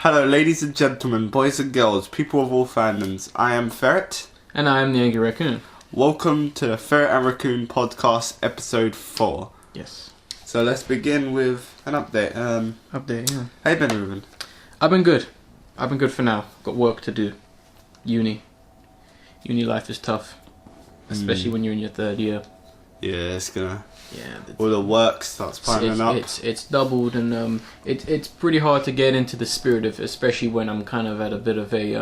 Hello, ladies and gentlemen, boys and girls, people of all fandoms. I am Ferret. And I am the Angry Raccoon. Welcome to the Ferret and Raccoon podcast, episode 4. Yes. So let's begin with an update. Yeah. How you been, Ruben? I've been good. I've been good for now. Got work to do. Uni life is tough. Especially when you're in your third year. Yeah, it's gonna... Yeah. All the work starts piling up. It's doubled, and it's pretty hard to get into the spirit of, especially when I'm kind of at a bit of a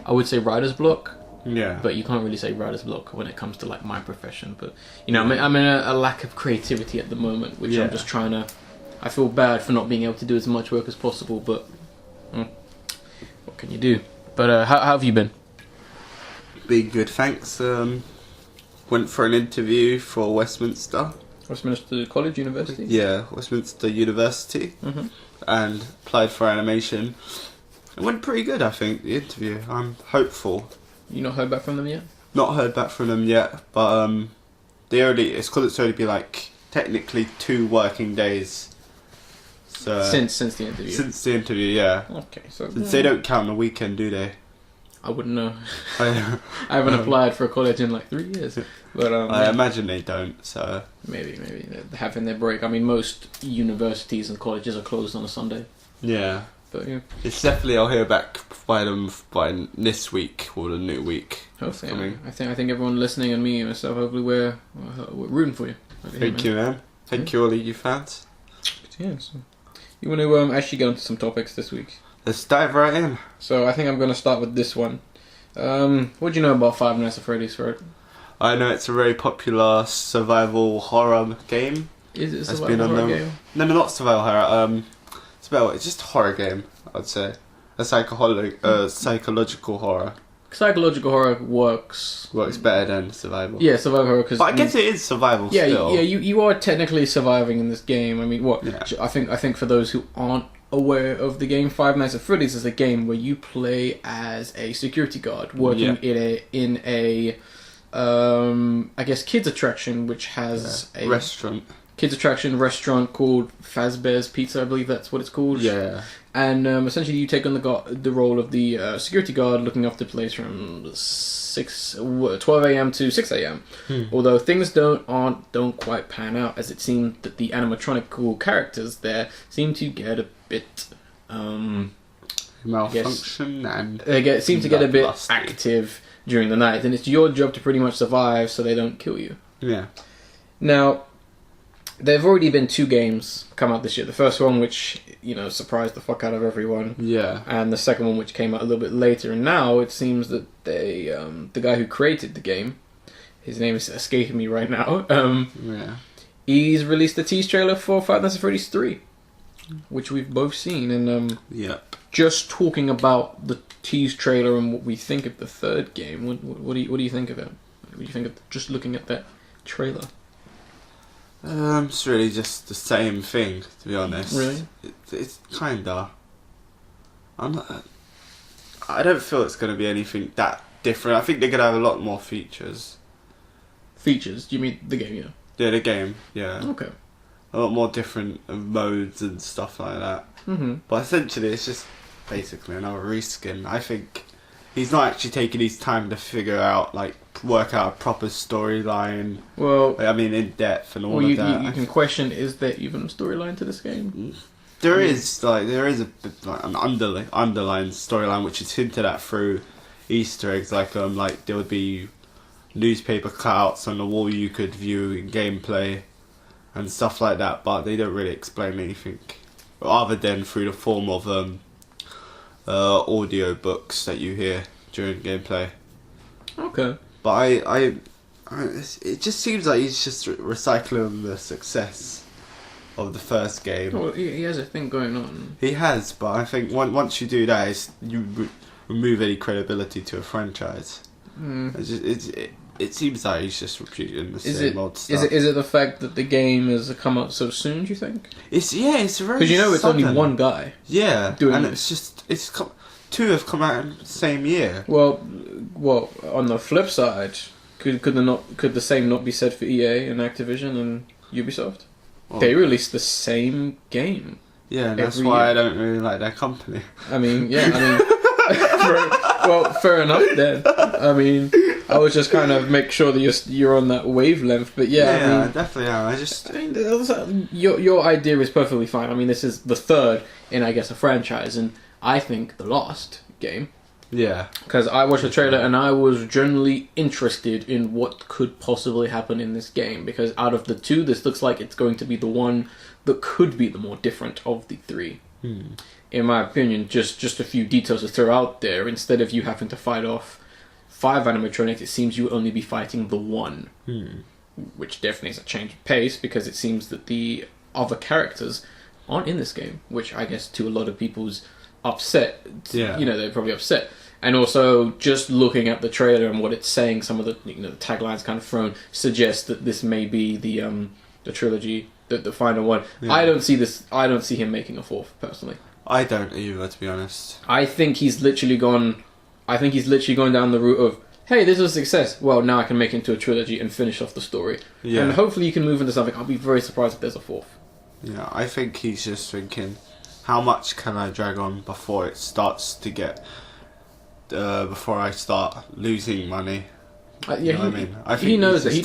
I would say writer's block. Yeah. But you can't really say writer's block when it comes to like my profession. But you know, I'm in a lack of creativity at the moment, which I'm just trying to. I feel bad for not being able to do as much work as possible, but what can you do? But how have you been? Been good, thanks. Went for an interview for Westminster. Westminster College, University? Yeah, Westminster University. Mm-hmm. And applied for animation. It went pretty good, I think, the interview. I'm hopeful. You not heard back from them yet? Not heard back from them yet, but it's only been like technically 2 working days. So since the interview. Since the interview, yeah. Okay, so Since they don't count the weekend, do they? I wouldn't know. I haven't applied for a college in like 3 years, but I imagine they don't. So maybe they're having their break. I mean, most universities and colleges are closed on a Sunday. Yeah. But yeah, it's definitely I'll hear back by this week or the new week. Hopefully, I think everyone listening and me and myself, hopefully we're rooting for you. Thank you, man. Thank you, all of you fans. Yeah. So you want to actually get into some topics this week? Let's dive right in. So I think I'm going to start with this one. What do you know about Five Nights at Freddy's, Ferret? I know it's a very popular survival horror game. Is it a survival horror game? No, not survival horror. It's just a horror game, I'd say. A psychological horror. Psychological horror works better than survival. Yeah, survival horror. But I guess it is survival still. Yeah, you are technically surviving in this game. I mean, what? Yeah. I think for those who aren't aware of the game, Five Nights at Freddy's is a game where you play as a security guard working in a I guess kids attraction, which has a restaurant. Kids attraction restaurant called Fazbear's Pizza, I believe that's what it's called. Yeah. And essentially you take on the role of the security guard looking after the place from 12 a.m. to 6 a.m. Although things don't quite pan out, as it seemed that the animatronic characters there seem to get a bit malfunction and seem to get a bit active during the night, and it's your job to pretty much survive so they don't kill you. Yeah. Now, there have already been 2 games come out this year. The first one, which, surprised the fuck out of everyone. Yeah. And the second one, which came out a little bit later. And now it seems that the guy who created the game, his name is escaping me right now. He's released the tease trailer for Five Nights at Freddy's 3, which we've both seen. And just talking about the tease trailer and what we think of the third game, what do you think of it? What do you think of just looking at that trailer? It's really just the same thing, to be honest. Really? It's kinda... I don't feel it's going to be anything that different. I think they're going to have a lot more features. Features? Do you mean the game, Yeah, the game, yeah. Okay. A lot more different modes and stuff like that. Mm-hmm. But essentially, it's just basically another reskin. I think he's not actually taking his time to work out a proper storyline. Well, in depth and all of that. You can question: is there even a storyline to this game? There is an underlying storyline which is hinted at through Easter eggs. Like there would be newspaper cutouts on the wall you could view in gameplay and stuff like that. But they don't really explain anything other than through the form of audio books that you hear during gameplay. Okay. But it just seems like he's just recycling the success of the first game. Well, he has a thing going on. He has, but I think once you do that, you remove any credibility to a franchise. It seems like he's just repeating the same old stuff. Is it the fact that the game has come out so soon, do you think? It's very because it's only one guy. Yeah, doing and this. it's 2 have come out in the same year. Well, on the flip side, could the same not be said for EA and Activision and Ubisoft? They released the same game. Yeah, that's why I don't really like their company. I mean, well, fair enough then. I mean, I was just kind of make sure that you're on that wavelength, but I definitely am. I mean, your idea is perfectly fine. I mean, this is the third in, I guess, a franchise, and I think the last game. Yeah. Because I watched the trailer and I was generally interested in what could possibly happen in this game. Because out of the two, this looks like it's going to be the one that could be the more different of the three. In my opinion, just a few details to throw out there. Instead of you having to fight off 5 animatronics, it seems you only be fighting the one. Which definitely is a change of pace, because it seems that the other characters aren't in this game. Which I guess to a lot of people's upset, they're probably upset. And also, just looking at the trailer and what it's saying, some of the the taglines kind of thrown suggest that this may be the trilogy, the final one. Yeah. I don't see him making a fourth, personally. I don't either, to be honest. I think he's literally gone down the route of, hey, this is a success. Well, now I can make it into a trilogy and finish off the story. Yeah. And hopefully you can move into something. I'll be very surprised if there's a fourth. Yeah, I think he's just thinking, how much can I drag on before it starts to get... before I start losing money. You know what I mean? I think he knows that. He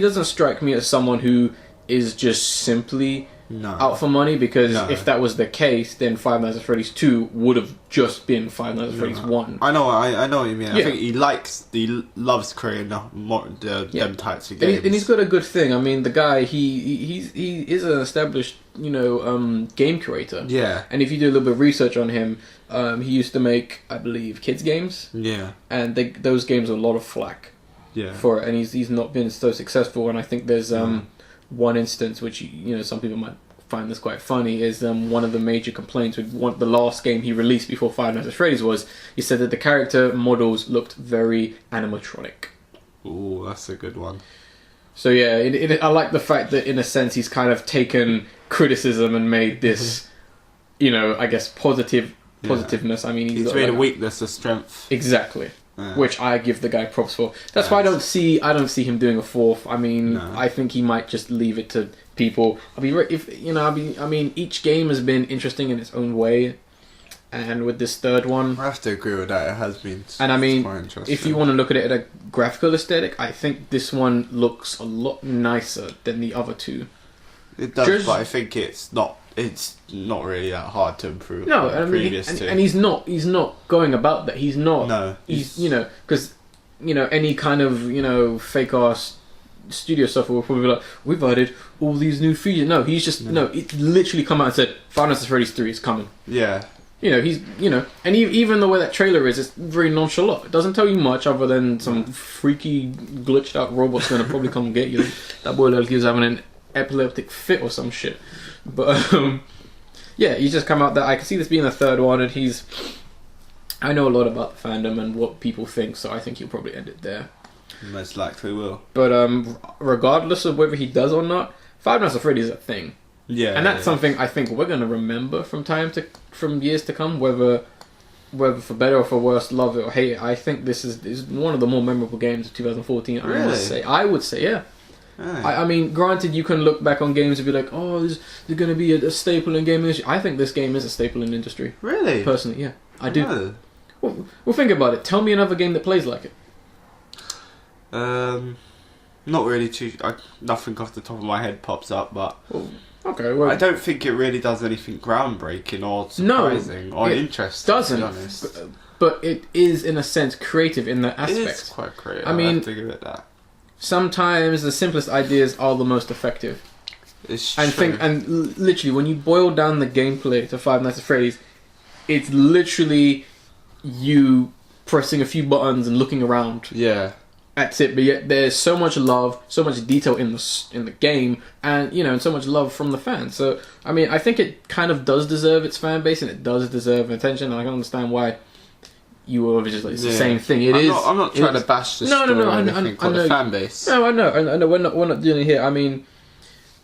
doesn't strike me as someone who is just simply out for money, because if that was the case, then Five Nights at Freddy's 2 would have just been Five Nights at Freddy's 1. I know what you mean. Yeah. I think he loves creating them types of games. And he's got a good thing. I mean, the guy, he is an established, game creator. Yeah. And if you do a little bit of research on him, he used to make, I believe, kids games. Yeah. And those games are a lot of flack. Yeah. For it, and he's not been so successful. And I think there's one instance which some people might find this quite funny, is one of the major complaints with the last game he released before Five Nights at Freddy's was, he said that the character models looked very animatronic. Ooh, that's a good one. So yeah, I like the fact that in a sense he's kind of taken criticism and made this, I guess positiveness. I mean, he's made a weakness a strength. Exactly. Yeah. Which I give the guy props for. That's why I don't see him doing a fourth. I mean, I think he might just leave it to people. I mean, each game has been interesting in its own way, and with this third one, I have to agree with that. It has been. And I mean, if you want to look at it at a graphical aesthetic, I think this one looks a lot nicer than the other two. It does, but I think it's not really that hard to improve. No, and he's not going about that. He's not. No, he's because any kind of fake ass studio software will probably be like, we've added all these new features. No, he's just it's literally come out and said Five Nights at Freddy's 3 is coming. Yeah. He's and even the way that trailer is, it's very nonchalant. It doesn't tell you much other than some freaky glitched out robot's gonna probably come get you. That boy like he was having an epileptic fit or some shit. But he's just come out that I can see this being the third one, and I know a lot about the fandom and what people think, so I think he'll probably end it there. Most likely will. But regardless of whether he does or not, Five Nights at Freddy's is a thing. Yeah. And that's something I think we're gonna remember from years to come, whether for better or for worse, love it or hate it. I think this is one of the more memorable games of 2014. Really? I would say, yeah. I mean, granted, you can look back on games and be like, oh, there's going to be a staple in gaming industry. I think this game is a staple in industry. Really? Personally, yeah. I do. Well, think about it. Tell me another game that plays like it. Not really nothing off the top of my head pops up, but... Okay, well... I don't think it really does anything groundbreaking or surprising or interesting, doesn't, to be honest. But it is, in a sense, creative in that aspect. It is quite creative, I mean, I have to give it that. Sometimes the simplest ideas are the most effective. It's true. And literally, when you boil down the gameplay to Five Nights at Freddy's, it's literally you pressing a few buttons and looking around. Yeah. That's it. But yet there's so much love, so much detail in the game, and and so much love from the fans. So I mean, I think it kind of does deserve its fan base, and it does deserve attention. And I can understand why you were just like, it's the same thing. I'm not trying to bash the story or anything for the fan base. No, I know. We're not doing it here. I mean,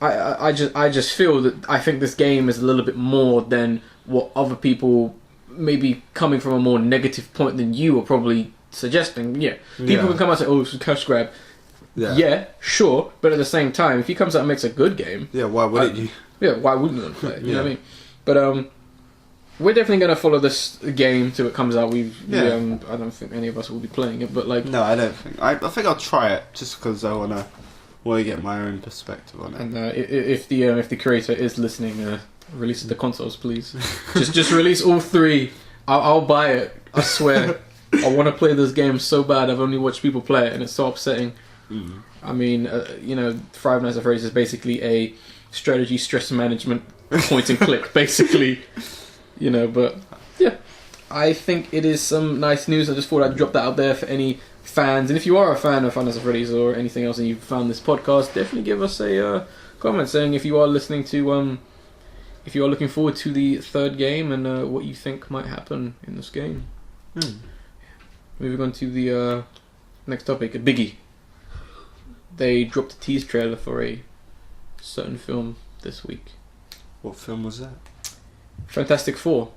I just feel that I think this game is a little bit more than what other people, maybe coming from a more negative point than you, are probably suggesting. Yeah, people can come out and say, "Oh, it's a cash grab." Yeah, sure, but at the same time, if he comes out and makes a good game, why wouldn't you? Yeah, why wouldn't you want to play it? You know what I mean? But we're definitely going to follow this game till it comes out. I don't think any of us will be playing it, but like... No, I don't think. I think I'll try it, just because I want to get my own perspective on it. And if the creator is listening, release the consoles, please. just release all 3. I'll buy it, I swear. I want to play this game so bad. I've only watched people play it, and it's so upsetting. I mean, Five Nights at Freddy's is basically a strategy stress management point and click, basically. But yeah, I think it is some nice news. I just thought I'd drop that out there for any fans. And if you are a fan of Five Nights at Freddy's or anything else and you found this podcast, definitely give us a comment saying if you are listening to, if you are looking forward to the 3rd game and what you think might happen in this game. Moving on to the next topic, a biggie. They dropped a tease trailer for a certain film this week. What film was that? Fantastic Four.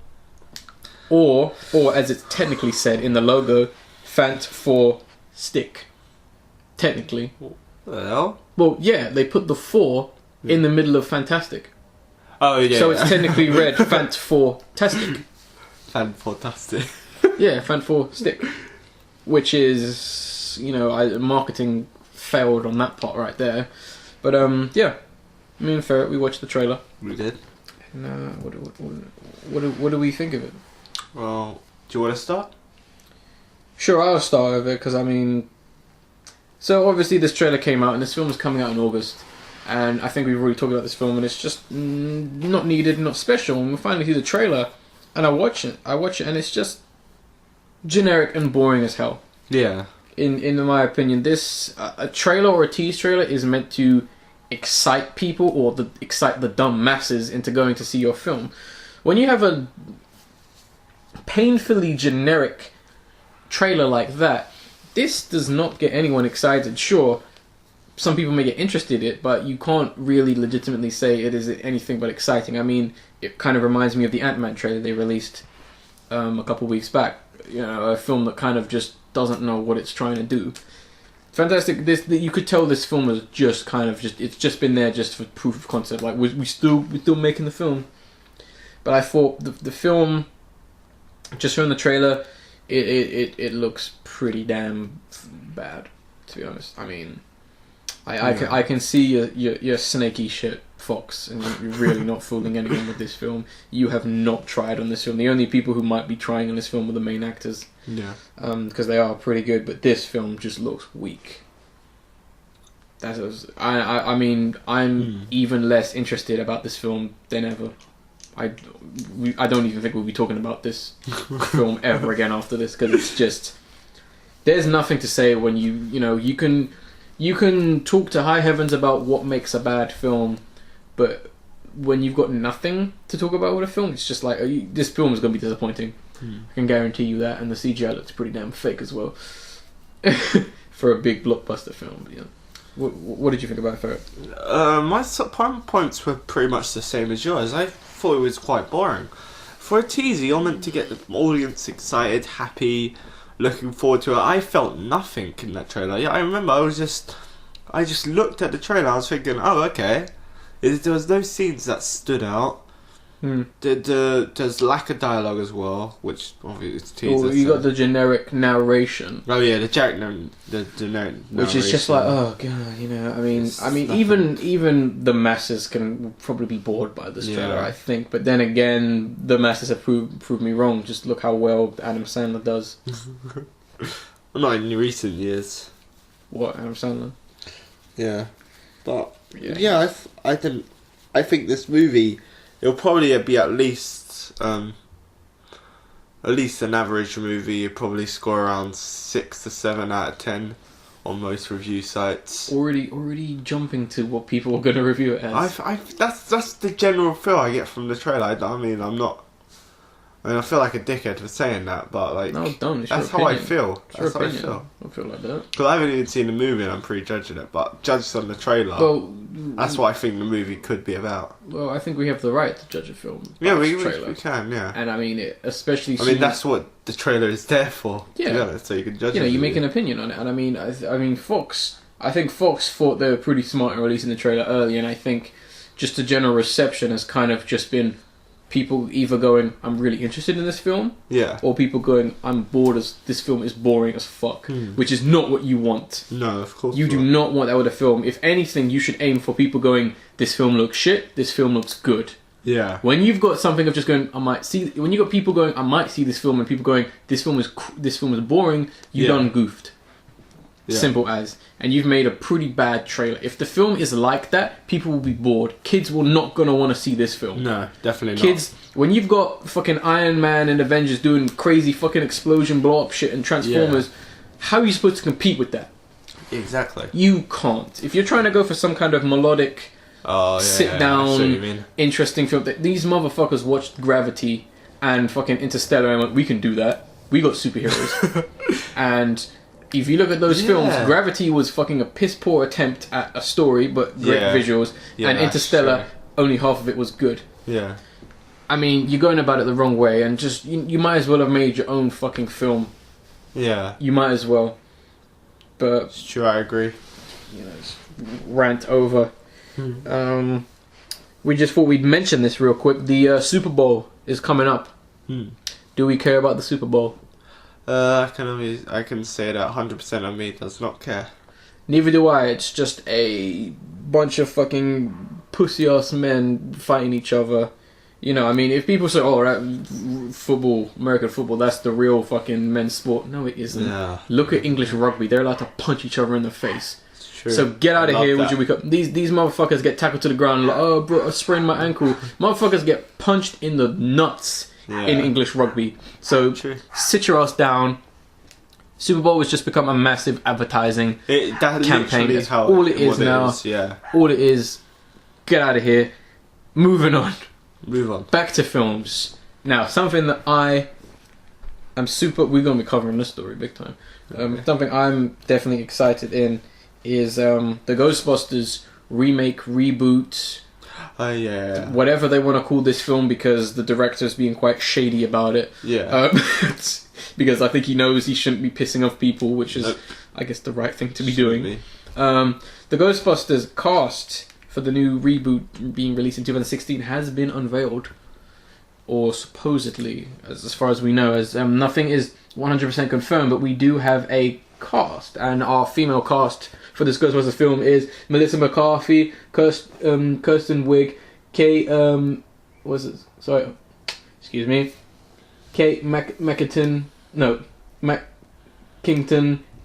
Or as it's technically said in the logo, Fant 4 Stick. Technically. What the hell? Well, yeah, they put the 4 in the middle of Fantastic. Oh, yeah. So it's technically read Fant 4 Tastic. Fantastic. Yeah, Fant 4 Stick. Which is, marketing failed on that part right there. But, yeah. Me and Ferret, we watched the trailer. We did. And, what do we think of it? Well, do you want to start? Sure, I'll start with it, because, so obviously this trailer came out, and this film is coming out in August. And I think we've already talked about this film, and it's just not needed, not special. And we finally see the trailer, and I watch it, and it's just generic and boring as hell. Yeah. In my opinion, this a trailer or a tease trailer is meant to excite people or excite the dumb masses into going to see your film. When you have a painfully generic trailer like that, this does not get anyone excited. Sure, some people may get interested in it, but you can't really legitimately say it is anything but exciting. I mean, it kind of reminds me of the Ant-Man trailer they released a couple weeks back. A film that kind of just doesn't know what it's trying to do. Fantastic. You could tell this film is just kind of it's just been there just for proof of concept. Like we're still making the film. But I thought the film, just from the trailer, it looks pretty damn bad, to be honest. I mean, I can see your snaky shit, Fox, and you're really not fooling anyone with this film. You have not tried on this film. The only people who might be trying on this film are the main actors. Yeah. Because they are pretty good, but this film just looks weak. I mean, I'm even less interested about this film than ever. I don't even think we'll be talking about this film ever again after this, because it's just, there's nothing to say when you can talk to high heavens about what makes a bad film, but when you've got nothing to talk about with a film, it's just like, this film is going to be disappointing. I can guarantee you that, and the CGI looks pretty damn fake as well for a big blockbuster film. Yeah. What did you think about it? My points were pretty much the same as yours. I thought it was quite boring. For a teaser, you're meant to get the audience excited, happy, looking forward to it. I felt nothing in that trailer. Yeah, I remember I just looked at the trailer. I was thinking, oh, okay. There was no scenes that stood out. There's lack of dialogue as well, which obviously is teaser. You got the generic narration. Oh yeah, the generic narration, which is just like, oh god, I mean, even the masses can probably be bored by this trailer, I think. But then again, the masses have proved me wrong. Just look how well Adam Sandler does. Not in recent years. What, Adam Sandler? Yeah, but I think this movie, it'll probably be at least an average movie. You'd probably score around 6 to 7 out of 10 on most review sites. Already jumping to what people are going to review it as. That's the general feel I get from the trailer. I feel like a dickhead for saying that, but like, no, don't. It's that's your how I opinion. feel. It's That's how I feel. I feel like that. Because I haven't even seen the movie and I'm prejudging it, but judged on the trailer, that's what I think the movie could be about. Well, I think we have the right to judge a film. Yeah, we can, yeah. And I mean, especially. That's what the trailer is there for. Yeah. To be honest, so you can judge. You make an opinion on it, and I mean, Fox. I think Fox thought they were pretty smart in releasing the trailer early, and I think just the general reception has kind of just been people either going, I'm really interested in this film, or people going, I'm bored as this film is boring as fuck, which is not what you want. No, of course you do not want that with a film. If anything, you should aim for people going, this film looks shit, this film looks good. Yeah. When you've got something of just going, I might see. When you got people going, I might see this film, and people going, this film is boring. You done goofed. Yeah. Simple as. And you've made a pretty bad trailer. If the film is like that, people will be bored. Kids will not gonna want to see this film. No, definitely not. Kids, when you've got fucking Iron Man and Avengers doing crazy fucking explosion blow up shit and Transformers, how are you supposed to compete with that? Exactly. You can't. If you're trying to go for some kind of melodic, sit down, interesting film, these motherfuckers watched Gravity and fucking Interstellar and went, we can do that. We got superheroes. And if you look at those films, Gravity was fucking a piss poor attempt at a story, but great visuals. And Interstellar, only half of it was good. Yeah. I mean, you're going about it the wrong way, and just you might as well have made your own fucking film. Yeah. You might as well. But it's true, I agree. You know, it's rant over. We just thought we'd mention this real quick. The Super Bowl is coming up. Do we care about the Super Bowl? I can say that 100% of me does not care. Neither do I. It's just a bunch of fucking pussy ass men fighting each other. You know, I mean, if people say, "Oh, right, football, American football, that's the real fucking men's sport," no, it isn't. Yeah. Look at English rugby; they're allowed to punch each other in the face. It's true. So get out of here! Would you? These motherfuckers get tackled to the ground. Like, oh, bro, I sprained my ankle. Motherfuckers get punched in the nuts. In English rugby. So sit your ass down. Super Bowl has just become a massive advertising campaign. That's all it is now. All it is. Get out of here. Moving on. Move on. Back to films. Now, something that I am we're going to be covering this story big time. Something I'm definitely excited in is the Ghostbusters remake, reboot, whatever they want to call this film, because the director's being quite shady about it. Because I think he knows he shouldn't be pissing off people, which is, I guess, the right thing to be doing. The Ghostbusters cast for the new reboot being released in 2016 has been unveiled, or supposedly, as far as we know, as nothing is 100% confirmed, but we do have a cast, and our female cast for this Ghostbusters film is Melissa McCarthy, Kirsten Wiig, Kate Mackington,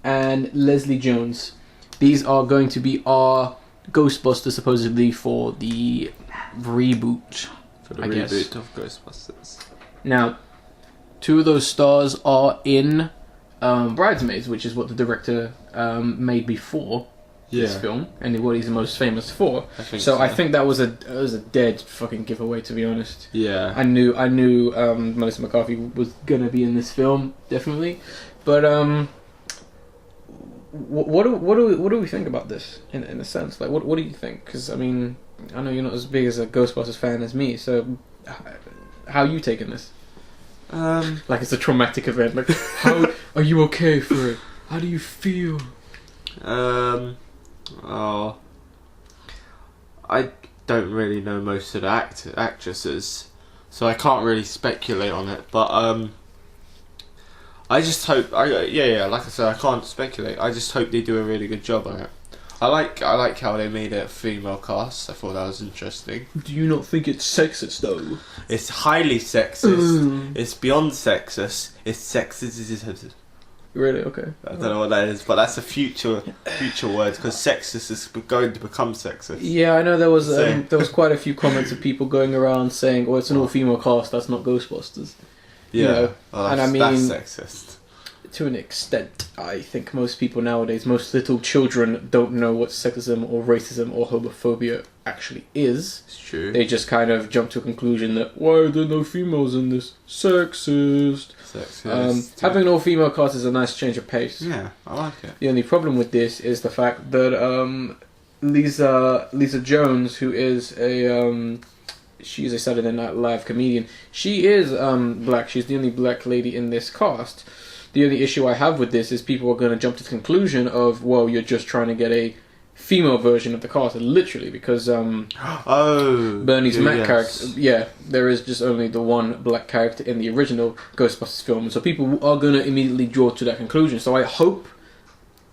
and Leslie Jones. These are going to be our Ghostbusters, supposedly, for the reboot. For the reboot of Ghostbusters. Now, two of those stars are in Bridesmaids, which is what the director made before this film, and what he's most famous for. I think that was a dead fucking giveaway, to be honest. Yeah. I knew Melissa McCarthy was gonna be in this film, definitely. But what do we think about this in a sense? Like, what do you think? Because I mean, I know you're not as big as a Ghostbusters fan as me, so how are you taking this? Like it's a traumatic event. Like, how are you okay for it? How do you feel? I don't really know most of the actresses, so I can't really speculate on it. But I just hope. Like I said, I can't speculate. I just hope they do a really good job on it. I like how they made it a female cast. I thought that was interesting. Do you not think it's sexist though? It's highly sexist. It's beyond sexist. It's sexist. Really? Okay. I don't know what that is, but that's a future word, because sexist is going to become sexist. Yeah, I know there was quite a few comments of people going around saying, "Oh, it's an all-female cast. That's not Ghostbusters." Yeah, you know? and I mean, that's sexist. To an extent, I think most people nowadays, most little children, don't know what sexism or racism or homophobia actually is. It's true. They just kind of jump to a conclusion that, why are there no females in this? Sexist. Having an all-female cast is a nice change of pace. Yeah, I like it. The only problem with this is the fact that Lisa Jones, who is she's a Saturday Night Live comedian, she is black. She's the only black lady in this cast. The only issue I have with this is people are going to jump to the conclusion of, well, you're just trying to get a female version of the cast, literally, because Bernie's Mac character, there is just only the one black character in the original Ghostbusters film, so people are going to immediately draw to that conclusion. So I hope,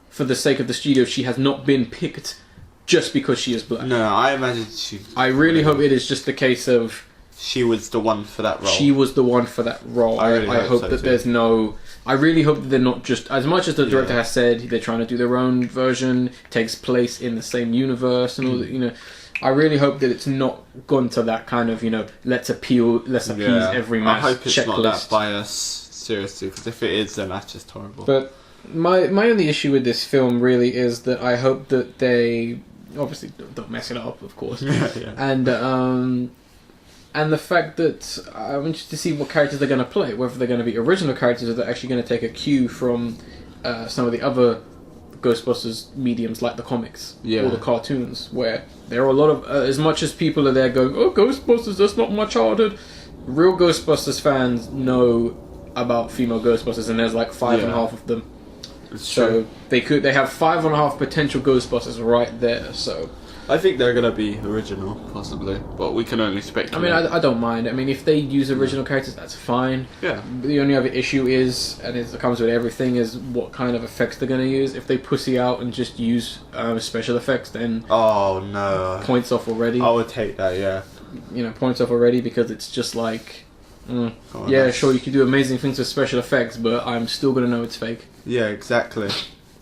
for the sake of the studio, she has not been picked just because she is black. No, I imagine I really hope it is just the case of she was the one for that role. She was the one for that role. I hope so that there's no. I really hope that they're not just, as much as the director has said, they're trying to do their own version, takes place in the same universe and all that, I really hope that it's not gone to that kind of, let's appease every mass checklist. I hope it's not that biased, seriously, because if it is, then that's just horrible. But my only issue with this film really is that I hope that they, obviously, don't mess it up, of course, and the fact that I'm interested to see what characters they're going to play, whether they're going to be original characters or they're actually going to take a cue from some of the other Ghostbusters mediums, like the comics or the cartoons, where there are a lot of, as much as people are there going, oh, Ghostbusters, that's not my childhood, real Ghostbusters fans know about female Ghostbusters, and there's like 5.5 of them. It's so true. they have 5.5 potential Ghostbusters right there, so... I think they're going to be original, possibly, but we can only speculate. I mean, I don't mind. I mean, if they use original characters, that's fine. Yeah. The only other issue is, and it comes with everything, is what kind of effects they're going to use. If they pussy out and just use special effects, then... Oh, no. Points off already. I would take that, yeah. Points off already, because it's just like... sure, you can do amazing things with special effects, but I'm still going to know it's fake. Yeah, exactly.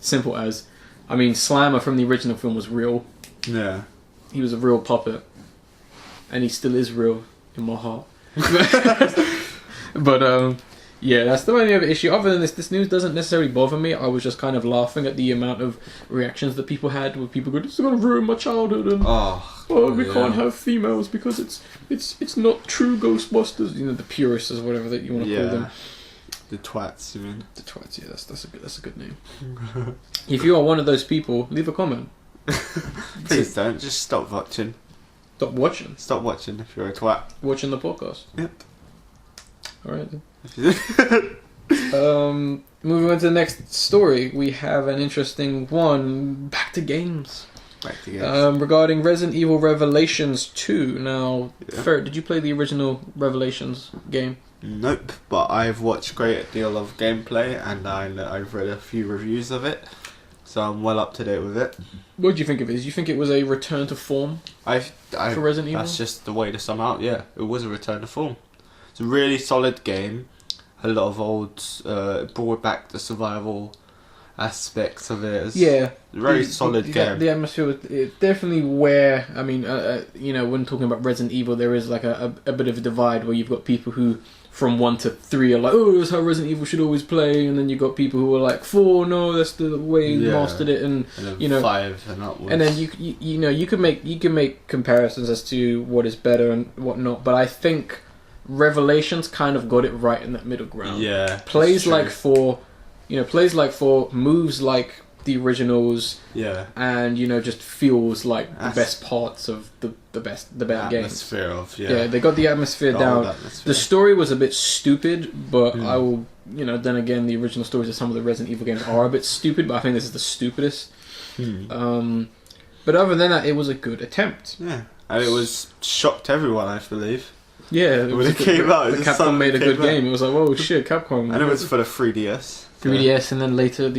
Simple as. I mean, Slammer from the original film was real. Yeah. He was a real puppet. And he still is real in my heart. But, that's the only other issue. Other than this news doesn't necessarily bother me. I was just kind of laughing at the amount of reactions that people had, with people going, this is going to ruin my childhood, and we can't have females because it's not true Ghostbusters. The purists or whatever that you want to call them. The twats, you mean? The twats, yeah, that's a good name. If you are one of those people, leave a comment. Please don't. Just stop watching. Stop watching? Stop watching if you're a twat. Watching the podcast? Yep. Alright then. Moving on to the next story, we have an interesting one. Back to games. Regarding Resident Evil Revelations 2. Now, Ferret, did you play the original Revelations game? Nope, but I've watched a great deal of gameplay and I've read a few reviews of it, so I'm well up to date with it. What did you think of it? Did you think it was a return to form for Resident Evil? That's just the way to sum out, yeah. It was a return to form. It's a really solid game. A lot of old, brought back the survival aspects of it. It's very solid game. The atmosphere was definitely where, I mean, when talking about Resident Evil, there is like a bit of a divide where you've got people who, from 1 to 3, are like, oh, that's how Resident Evil should always play, and then you've got people who are like, 4, no, that's the way you mastered it, and then 5 and upwards. And then you can make comparisons as to what is better and what not, but I think Revelations kind of got it right in that middle ground. Yeah, plays like 4, moves like the originals, and just feels like the best parts of the better games. They got the atmosphere down. The story was a bit stupid, but I will, then again, the original stories of some of the Resident Evil games are a bit stupid, but I think this is the stupidest. But other than that, it was a good attempt. Yeah, and it was shocked everyone, I believe. Yeah, when it came out, Capcom made a good game. It was like, whoa, shit, Capcom. And it was for the 3DS. 3DS, and then later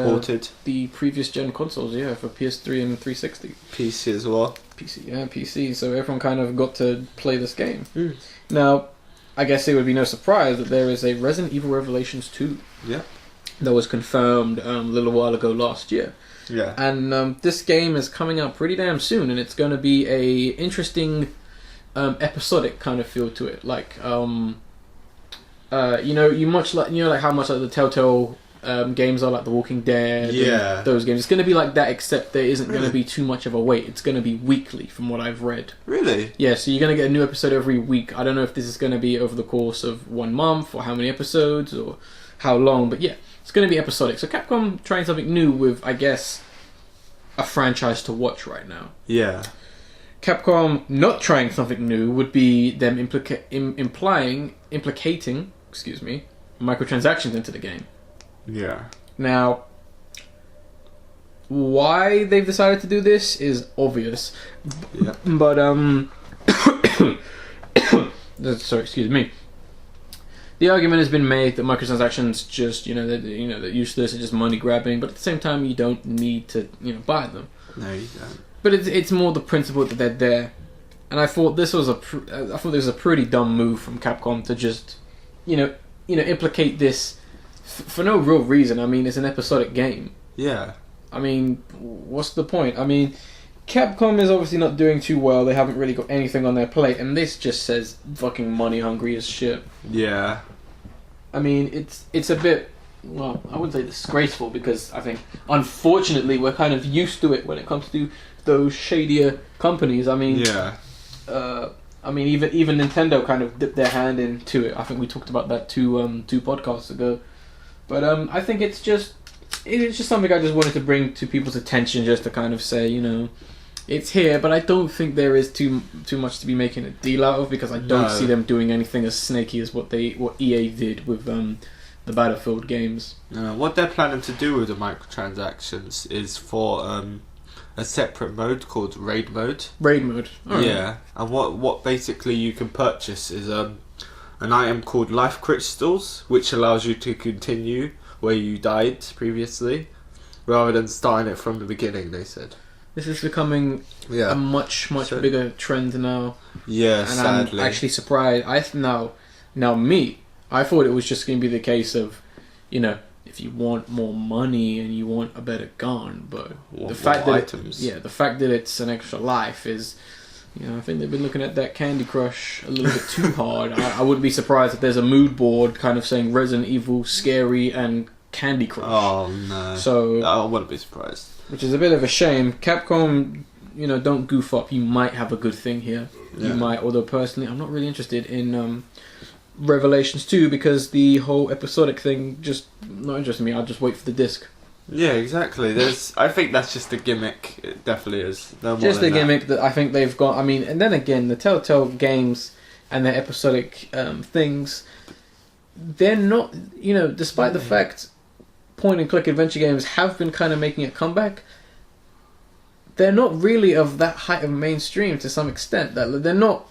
ported the previous gen consoles, for PS3 and 360. PC as well. PC. So everyone kind of got to play this game. Now, I guess it would be no surprise that there is a Resident Evil Revelations 2. Yeah. That was confirmed a little while ago last year. Yeah. And this game is coming out pretty damn soon, and it's going to be a interesting episodic kind of feel to it, like like how much like the Telltale games are, like The Walking Dead, those games. It's going to be like that, except there isn't going to be too much of a wait. It's going to be weekly, from what I've read. Really? Yeah, so you're going to get a new episode every week. I don't know if this is going to be over the course of 1 month, or how many episodes, or how long, but yeah, it's going to be episodic. So Capcom trying something new with, I guess, a franchise to watch right now. Yeah. Capcom not trying something new would be them implicating microtransactions into the game. Yeah. Now, why they've decided to do this is obvious. Yeah. But sorry, excuse me. The argument has been made that microtransactions just, they're useless and just money grabbing, but at the same time, you don't need to, buy them. No, you don't. But it's more the principle that they're there, and I thought this was a pretty dumb move from Capcom to just, implicate this for no real reason. I mean, it's an episodic game. Yeah. I mean, what's the point? I mean, Capcom is obviously not doing too well. They haven't really got anything on their plate, and this just says fucking money hungry as shit. Yeah. I mean, it's a bit, well, I wouldn't say disgraceful, because I think, unfortunately, we're kind of used to it when it comes to those shadier companies. I mean, yeah. Even Nintendo kind of dipped their hand into it. I think we talked about that two podcasts ago. But I think it's just something I just wanted to bring to people's attention, just to kind of say, it's here, but I don't think there is too much to be making a deal out of, because I don't see them doing anything as snaky as what EA did with the Battlefield games. What they're planning to do with the microtransactions is for a separate mode called Raid Mode. Raid Mode. All yeah, right. And what basically you can purchase is an item called Life Crystals, which allows you to continue where you died previously, rather than starting it from the beginning, they said. This is becoming a much bigger trend now. Yeah, and sadly. I'm actually surprised. I thought it was just going to be the case of, if you want more money and you want a better gun, but the fact that it's an extra life is, I think they've been looking at that Candy Crush a little bit too hard. I wouldn't be surprised if there's a mood board kind of saying Resident Evil, Scary, and Candy Crush. Oh no! So I wouldn't be surprised. Which is a bit of a shame. Capcom, don't goof up. You might have a good thing here. Yeah. You might. Although personally, I'm not really interested in Revelations 2, because the whole episodic thing just not interested me. I'll just wait for the disc. Yeah, exactly. I think that's just a gimmick. It definitely is. No more just than a gimmick that I think they've got. I mean, and then again, the Telltale games and their episodic things, they're not. Despite the fact point-and-click adventure games have been kind of making a comeback, they're not really of that height of mainstream to some extent. That they're not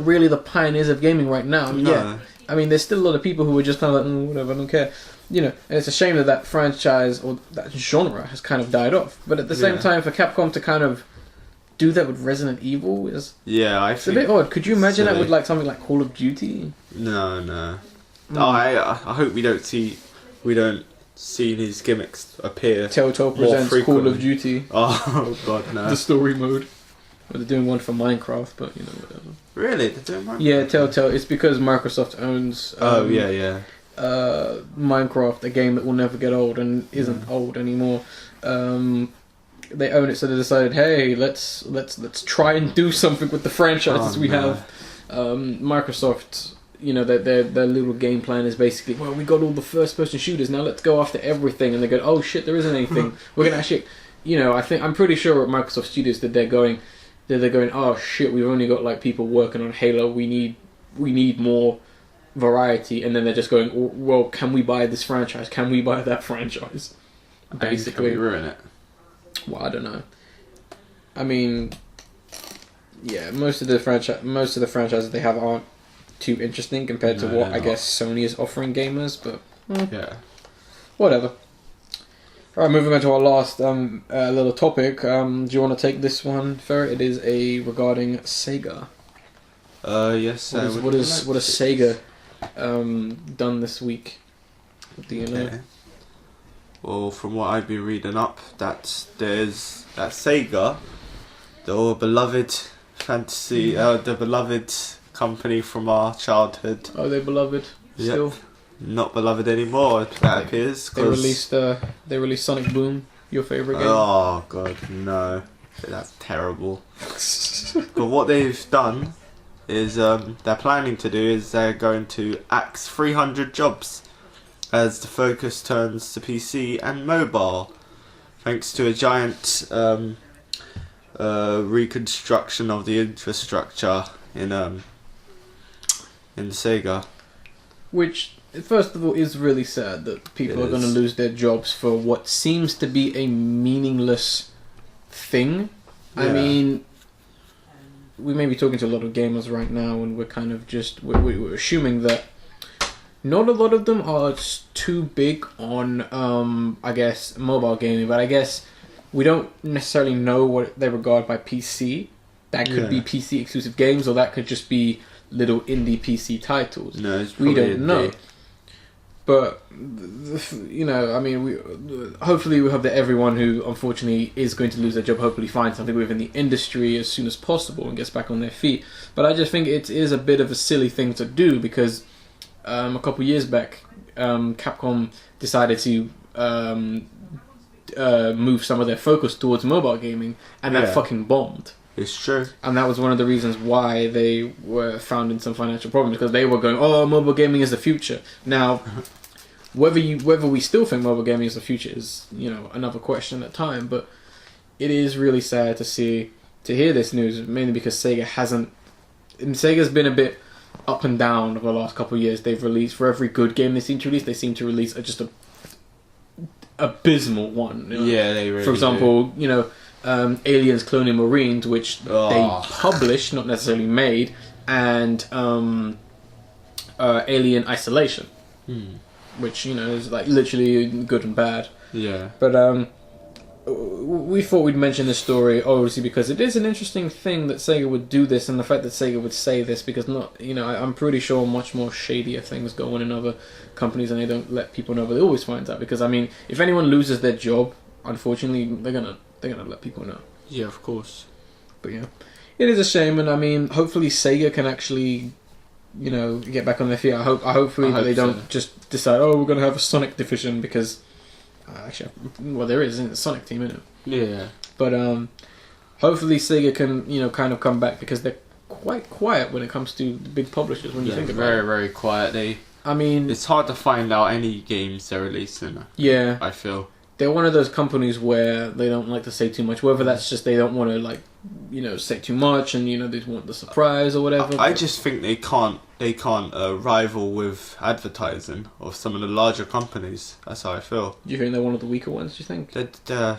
really the pioneers of gaming right now. No. I mean, there's still a lot of people who are just kind of like, whatever, I don't care. And it's a shame that franchise or that genre has kind of died off. But at the same time, for Capcom to kind of do that with Resident Evil is it's a bit odd. Could you imagine that with like something like Call of Duty? No. I hope we don't see these gimmicks appear. Telltale presents Call of Duty. Oh god, no. The story mode. Well, they're doing one for Minecraft, but whatever. Really? They're doing Minecraft? Yeah, Telltale. It's because Microsoft owns Minecraft, a game that will never get old and isn't old anymore. They own it, so they decided, hey, let's try and do something with the franchises we have. Microsoft, their little game plan is basically, well, we got all the first-person shooters, now let's go after everything. And they go, oh shit, there isn't anything. We're gonna actually, I'm pretty sure at Microsoft Studios that they're going, oh shit, we've only got like people working on Halo. We need more variety. And then they're just going, well, can we buy this franchise? Can we buy that franchise? Basically, can we ruin it? Well, I don't know. I mean, yeah, most of the franchises they have aren't too interesting compared to what I guess Sony is offering gamers, but yeah, whatever. Alright, moving on to our last little topic. Do you want to take this one, Ferret? It is regarding Sega. Yes. What has Sega done this week? Do you know? Well, from what I've been reading up, that Sega, the beloved fantasy, the beloved company from our childhood. Are they beloved still? Yep. Not beloved anymore, that appears. They released Sonic Boom, your favourite game. Oh god, no. That's terrible. But what they've done is, they're planning to do is they're going to axe 300 jobs as the focus turns to PC and mobile, thanks to a giant reconstruction of the infrastructure in Sega. Which first of all, it's really sad that people are going to lose their jobs for what seems to be a meaningless thing. Yeah. I mean, we may be talking to a lot of gamers right now, and we're kind of just we're assuming that not a lot of them are too big on, I guess, mobile gaming. But I guess we don't necessarily know what they regard by PC. That could be PC exclusive games, or that could just be little indie PC titles. No, we don't know. But I mean, hopefully we hope that everyone who unfortunately is going to lose their job hopefully finds something within the industry as soon as possible and gets back on their feet. But I just think it is a bit of a silly thing to do because a couple years back, Capcom decided to move some of their focus towards mobile gaming, and that fucking bombed. It's true. And that was one of the reasons why they were found in some financial problems, because they were going, oh, mobile gaming is the future. Now, whether we still think mobile gaming is the future is, another question at time, but it is really sad to hear this news, mainly because Sega's been a bit up and down over the last couple of years. They've released, for every good game they seem to release, they seem to release just a abysmal one. Yeah, they really For example, Aliens Colonial Marines, which they published, not necessarily made, and Alien Isolation, which is like literally good and bad. Yeah. But we thought we'd mention this story obviously because it is an interesting thing that Sega would do this, and the fact that Sega would say this, because I'm pretty sure much more shadier things go on in other companies and they don't let people know, but they always find out. Because I mean, if anyone loses their job, unfortunately, they're gonna let people know. Yeah, of course. But yeah, it is a shame, and I mean, hopefully Sega can actually, get back on their feet. I hope they don't just decide, oh, we're gonna have a Sonic division, because actually, well, there isn't a Sonic team in it. Yeah. But hopefully Sega can kind of come back, because they're quite quiet when it comes to the big publishers. When you think about it, very very quiet. It's hard to find out any games they're releasing. Yeah, I feel. They're one of those companies where they don't like to say too much. Whether that's just they don't want to say too much, and they want the surprise or whatever. I just think they can't rival with advertising of some of the larger companies. That's how I feel. Do you think they're one of the weaker ones? Do you think? I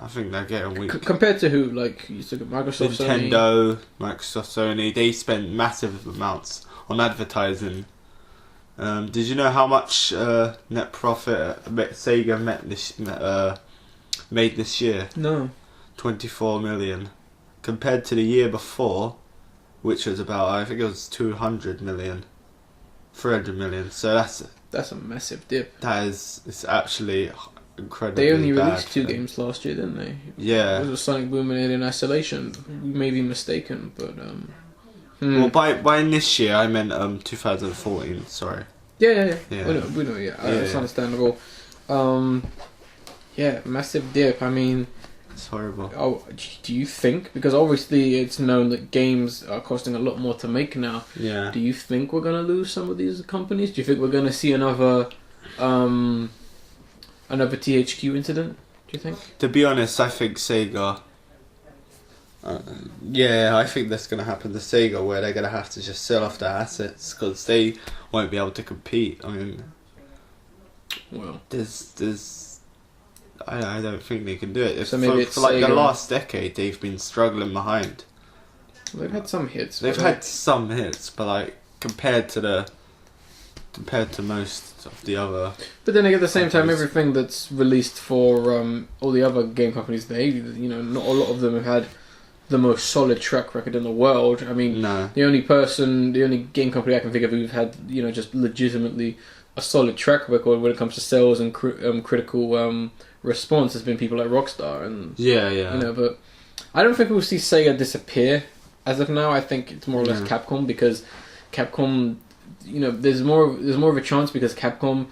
think they're getting weak. Compared to who? Like you look at Microsoft, Nintendo, Microsoft, Sony. They spend massive amounts on advertising. Did you know how much net profit Sega made this year? No. 24 million. Compared to the year before, which was about, I think it was 200 million. 300 million. So that's a massive dip. It's actually incredibly They only bad. released 2 games last year, didn't they? Yeah. It was Sonic Boom and Alien Isolation. We may be mistaken, but Well, by this year I meant 2014. Sorry. Yeah. We know. Yeah, it's understandable. Yeah, massive dip. I mean, it's horrible. Oh, do you think? Because obviously it's known that games are costing a lot more to make now. Yeah. Do you think we're gonna lose some of these companies? Do you think we're gonna see another THQ incident? Do you think? To be honest, I think Sega. I think that's going to happen to Sega, where they're going to have to just sell off their assets because they won't be able to compete. I mean, well, I don't think they can do it. So maybe for like the last decade, they've been struggling behind. They've had some hits. They've had some hits, but like compared to most of the other. But then at the same time, everything that's released for all the other game companies, not a lot of them have had the most solid track record in the world. I mean, no. the only game company I can think of who've had just legitimately a solid track record when it comes to sales and critical response has been people like Rockstar and but I don't think we'll see Sega disappear as of now. I think it's more or less Capcom, because Capcom, there's more of a chance because Capcom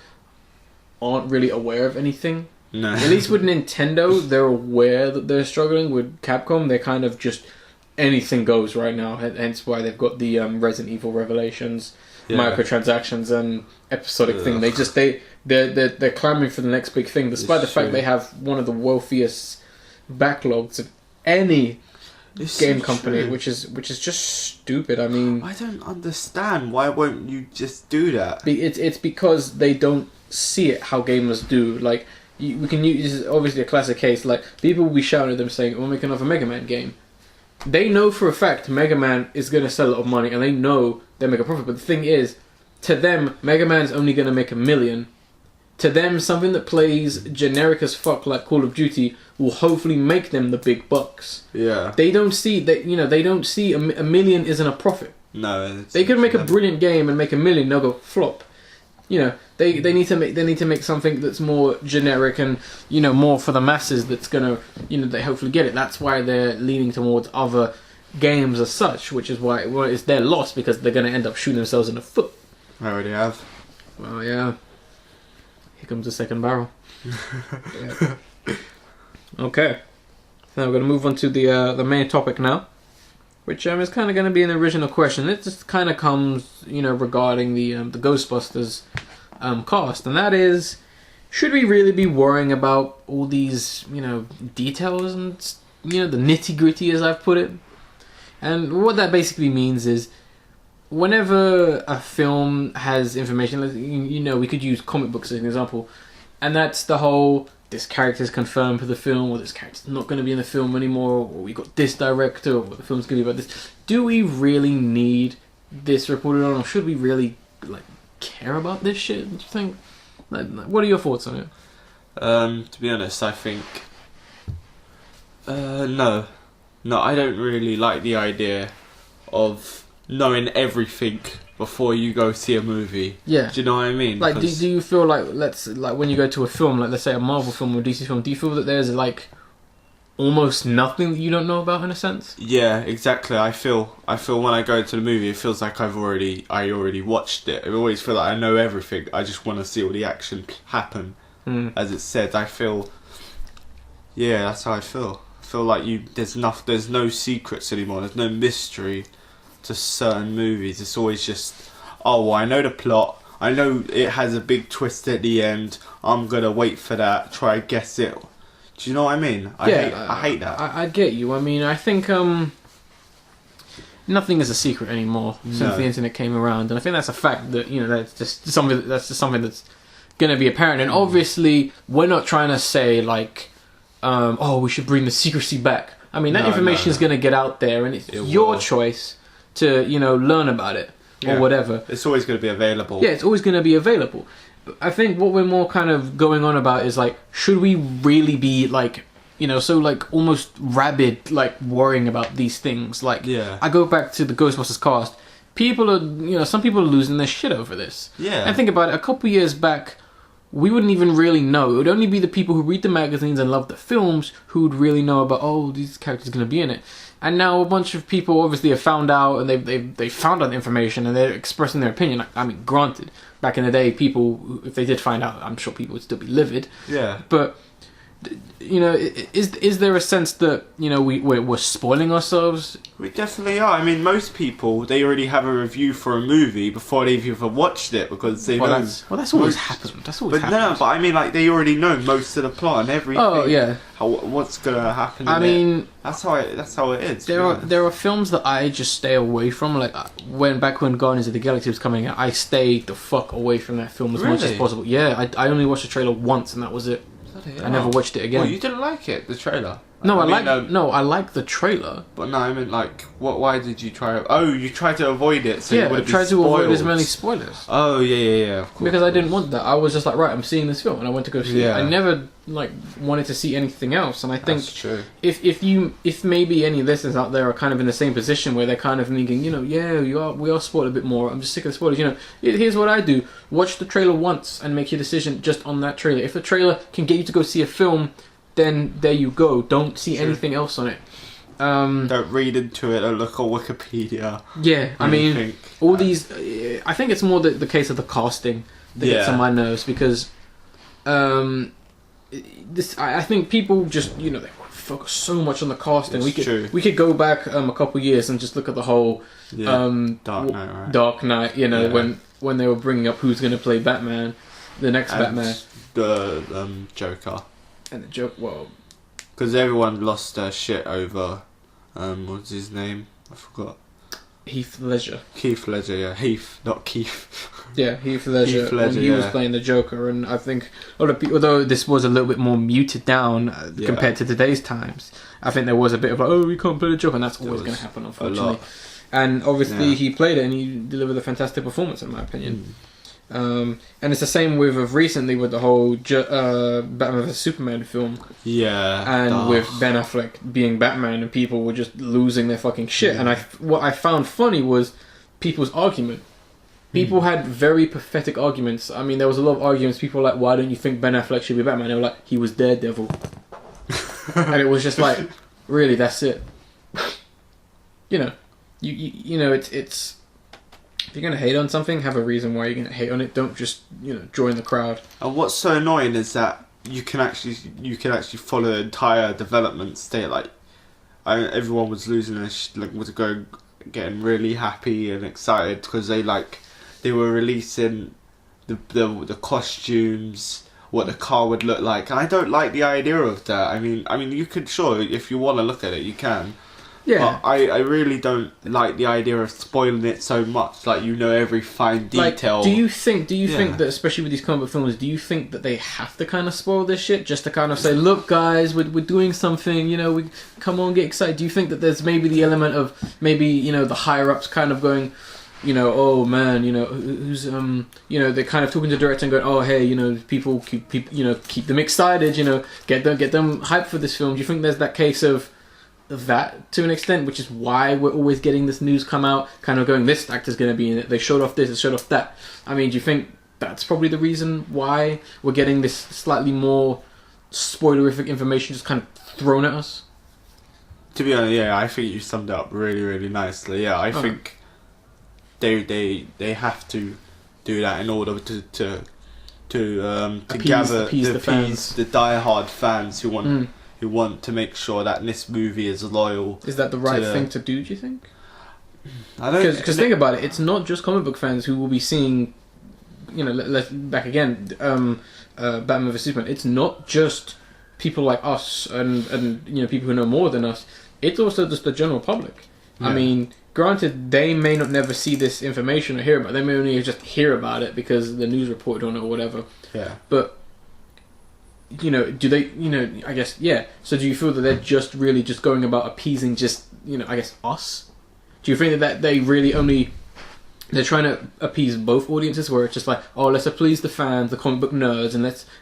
aren't really aware of anything. No. At least with Nintendo, they're aware that they're struggling. With Capcom, they're kind of just anything goes right now. Hence why they've got the Resident Evil Revelations, microtransactions, and episodic thing. They're clamoring for the next big thing, despite the fact they have one of the wealthiest backlogs of any game company, true. which is just stupid. I mean, I don't understand. Why won't you just do that? It's because they don't see it how gamers do. Like, we can use, this is obviously a classic case. Like, people will be shouting at them saying, "We'll make another Mega Man game." They know for a fact Mega Man is going to sell a lot of money, and they know they make a profit. But the thing is, to them, Mega Man is only going to make $1 million. To them, something that plays generic as fuck like Call of Duty will hopefully make them the big bucks. Yeah. They don't see that. They don't see a million isn't a profit. No. They could make a brilliant game and make $1 million. They'll go flop. They need to make something that's more generic and more for the masses. That's gonna they hopefully get it. That's why they're leaning towards other games as such, which is why it's their loss, because they're gonna end up shooting themselves in the foot. I already have. Well, yeah. Here comes the second barrel. Yeah. Okay. So we're going to move on to the main topic now, which is kind of going to be an original question. It just kind of comes, regarding the Ghostbusters cast, and that is, should we really be worrying about all these, details and the nitty gritty, as I've put it? And what that basically means is, whenever a film has information, we could use comic books as an example, and that's the whole, this character's confirmed for the film, or this character's not going to be in the film anymore, or we got this director, or the film's going to be about this. Do we really need this reported on, or should we really care about this shit? Do you think? What are your thoughts on it? To be honest, I think no, I don't really like the idea of knowing everything before you go see a movie. Yeah. Do you know what I mean? Like, do you feel like, when you go to a film, let's say a Marvel film or DC film, do you feel that there's almost nothing that you don't know about, in a sense? Yeah, exactly. I feel when I go to the movie, it feels like I already watched it. I always feel like I know everything. I just want to see all the action happen. As it said, I feel. Yeah, that's how I feel. I feel like there's no secrets anymore. There's no mystery to certain movies. It's always just, oh, well, I know the plot, I know it has a big twist at the end, I'm gonna wait for that, try to guess it. Do you know what I mean? I hate that. I get you. I mean, I think nothing is a secret anymore since the internet came around, and I think that's a fact that that's just something that's gonna be apparent. And obviously, we're not trying to say we should bring the secrecy back. I mean, that information is gonna get out there, and it's your choice to learn about it or whatever. It's always going to be available. Yeah, it's always going to be available. But I think what we're more kind of going on about is should we really be almost rabid worrying about these things? I go back to the Ghostbusters cast. People are some people are losing their shit over this. Yeah. And think about it. A couple years back, we wouldn't even really know. It would only be the people who read the magazines and love the films who would really know about, these characters are going to be in it. And now a bunch of people obviously have found out, and they found out the information, and they're expressing their opinion. I mean, granted, back in the day, people, if they did find out, I'm sure people would still be livid. Yeah. But is there a sense that we're spoiling ourselves? We definitely are. I mean, most people, they already have a review for a movie before they've even watched it, because they know. That's always happened. That's always happened. No, but I mean, they already know most of the plot and everything. Oh yeah. What's gonna happen? I mean, that's how it is. There are films that I just stay away from. When Guardians of the Galaxy was coming out, I stayed the fuck away from that film as much as possible. Yeah, I only watched the trailer once, and that was it. I never watched it again. Well, you didn't like it, the trailer? No, I like the trailer. But no, I mean, why did you try? Oh, you tried to avoid it. So I tried to avoid as many spoilers. Oh yeah, of course. Because I didn't want that. I was just right, I'm seeing this film, and I went to go see it. I never wanted to see anything else, and I think that's true. If maybe any listeners out there are kind of in the same position where they're kind of thinking, we are spoiled a bit more. I'm just sick of the spoilers. Here's what I do: watch the trailer once and make your decision just on that trailer. If the trailer can get you to go see a film, then there you go. Don't see anything else on it. Don't read into it or look on Wikipedia. Yeah, I mean, all these. I think it's more the case of the casting that gets on my nerves, because I think people just they focus so much on the casting. We could go back a couple years and just look at the whole Dark Knight, right? Dark Knight. When they were bringing up who's going to play Batman, the next Batman, the Joker. And the joke, well, because everyone lost their shit over What's his name? I forgot. Heath Ledger. Keith Ledger, yeah. Heath, not Keith. Yeah, Heath Ledger. Heath Ledger, when he was playing the Joker, and I think a lot of people, although this was a little bit more muted down compared to today's times, I think there was a bit of like, oh, we can't play the Joker, and that's always going to happen, unfortunately. And obviously he played it, and he delivered a fantastic performance, in my opinion. And it's the same with recently with the whole Batman vs Superman film. Yeah. And with Ben Affleck being Batman, and people were just losing their fucking shit. And what I found funny was people's argument. People had very pathetic arguments. I mean, there was a lot of arguments. People were like, why don't you think Ben Affleck should be Batman? They were like, he was Daredevil. And it was just like, really, that's it. You know, you know, it's if you're gonna hate on something, have a reason why you're gonna hate on it. Don't just join the crowd. And what's so annoying is that you can actually follow the entire development state. Like, everyone was losing their was getting really happy and excited because they were releasing the costumes, what the car would look like, and I don't like the idea of that. I mean, you could if you want to look at it, you can. Yeah. But I really don't like the idea of spoiling it so much. Like, every fine detail. Like, do you think that, especially with these comic book films, do you think that they have to kind of spoil this shit just to kind of say, look, guys, we're doing something. We come on, get excited. Do you think that there's maybe the element of maybe the higher ups kind of going, oh man, who's they're kind of talking to the director and going, oh hey, people keep them excited, get them hyped for this film. Do you think there's that case of that to an extent, which is why we're always getting this news come out, kind of going, this actor's going to be in it, they showed off this, they showed off that? I mean, do you think that's probably the reason why we're getting this slightly more spoilerific information just kind of thrown at us? To be honest, yeah, I think you summed it up really, really nicely. Yeah, I think they have to do that in order to gather the die-hard fans who want to make sure that this movie is loyal. Is that the right thing to do, do you think? I don't... Because think about it, it's not just comic book fans who will be seeing, back again, Batman vs Superman. It's not just people like us and people who know more than us. It's also just the general public. Yeah. I mean, granted, they may not never see this information or hear about it. They may only just hear about it because the news reported on it or whatever. Yeah. But do they, I guess, yeah. So do you feel that they're just really just going about appeasing just, I guess, us? Do you think that they really only, they're trying to appease both audiences, where it's just like, oh, let's appease the fans, the comic book nerds,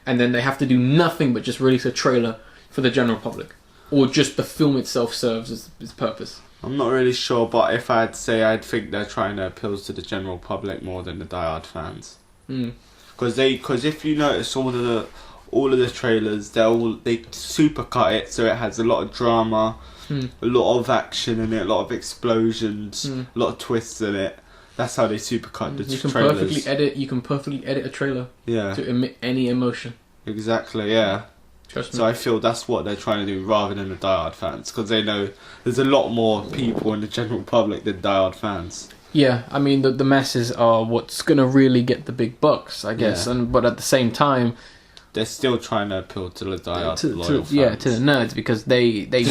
and then they have to do nothing but just release a trailer for the general public? Or just the film itself serves its purpose? I'm not really sure, but if I'd say, I'd think they're trying to appeal to the general public more than the diehard fans. Because if you notice all of the trailers, they supercut it so it has a lot of drama, a lot of action in it, a lot of explosions, a lot of twists in it. That's how they supercut the trailers. You can perfectly edit a trailer to emit any emotion. Exactly, yeah. So I feel that's what they're trying to do rather than the diehard fans, because they know there's a lot more people in the general public than diehard fans. Yeah, I mean the masses are what's gonna really get the big bucks, I guess. Yeah. But at the same time, they're still trying to appeal to the diehard loyal fans. Yeah, to the nerds, because they make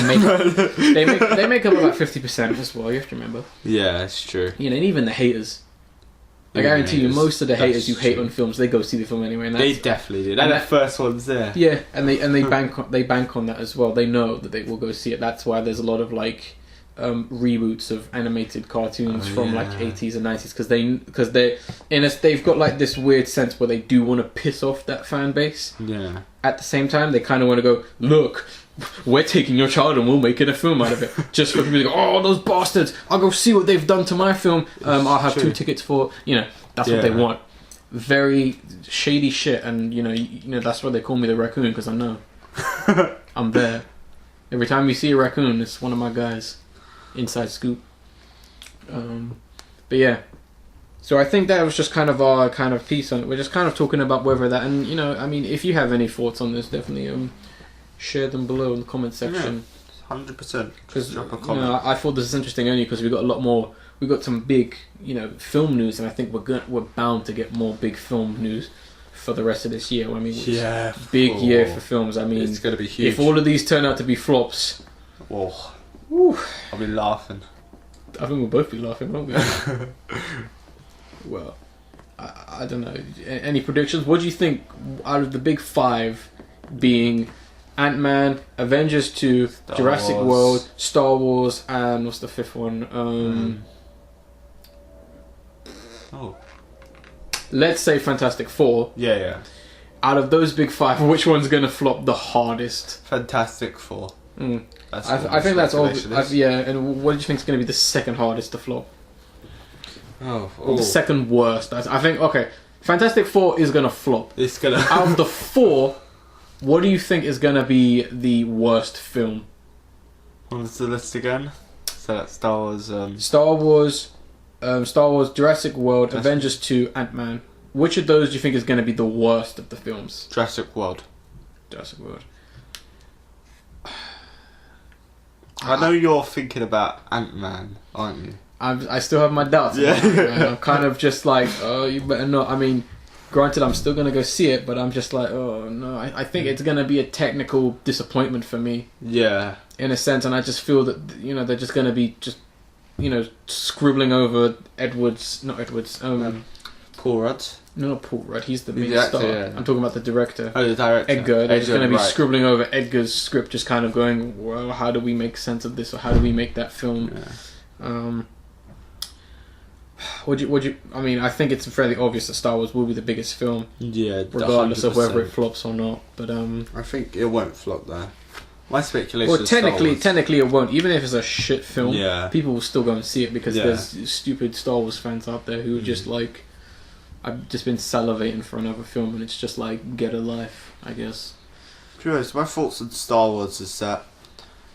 they make up about 50% as well. You have to remember. Yeah, it's true. And even the haters. I guarantee you, most of the haters who hate on films, they go see the film anyway. And they definitely do. They're the first ones there. Yeah, and they bank on that as well. They know that they will go see it. That's why there's a lot of reboots of animated cartoons from 80s and 90s, because they've got this weird sense where they do want to piss off that fan base. Yeah. At the same time, they kind of want to go, look, we're taking your child and we'll make it a film out of it. Just for people to go, oh, those bastards, I'll go see what they've done to my film. I'll have 2 tickets for, that's what they want. Very shady shit, and that's why they call me the raccoon, because I know. I'm there. Every time you see a raccoon, it's one of my guys. Inside scoop. But yeah. So I think that was just kind of our kind of piece on it. We're just kind of talking about whether that, and if you have any thoughts on this, definitely share them below in the comment section. 100%. Because drop a comment. I thought this is interesting only because we got a lot more. We got some big, film news, and I think we're bound to get more big film news for the rest of this year. I mean, big year for films. I mean, it's going to be huge. If all of these turn out to be flops, Whew. I'll be laughing. I think we'll both be laughing, won't we? Well, I don't know. Any predictions? What do you think out of the big five being Ant-Man, Avengers 2, Jurassic World, Star Wars, and what's the fifth one? Let's say Fantastic Four. Yeah. Out of those big five, which one's going to flop the hardest? Fantastic Four. I think that's all. Yeah, and what do you think is going to be the second hardest to flop? Or the second worst? I think, okay, Fantastic Four is going to flop. It's going to... Out of the four, what do you think is going to be the worst film? What was the list again? So that's Star Wars... Star Wars, Jurassic World, Avengers 2, Ant-Man. Which of those do you think is going to be the worst of the films? Jurassic World. I know you're thinking about Ant-Man, aren't you? I still have my doubts. Yeah. I'm kind of just like, oh, you better not. I mean, granted, I'm still going to go see it, but I'm just like, oh, no. I think it's going to be a technical disappointment for me. Yeah. In a sense, and I just feel that, they're just going to be scribbling over Paul Rudd? No, not Paul Rudd. He's the main actor, star. yeah. I'm talking about the director. Oh, the director. They're just going to be right. scribbling over Edgar's script, just kind of going, well, how do we make sense of this, or how do we make that film? Yeah. I mean, I think it's fairly obvious that Star Wars will be the biggest film. Yeah, regardless 100%. of whether it flops or not. But I think it won't flop there. My speculation. Well, technically it won't. Even if it's a shit film, people will still go and see it because there's stupid Star Wars fans out there who just like, I've just been salivating for another film, and it's just like, get a life, I guess. Curious, my thoughts on Star Wars is that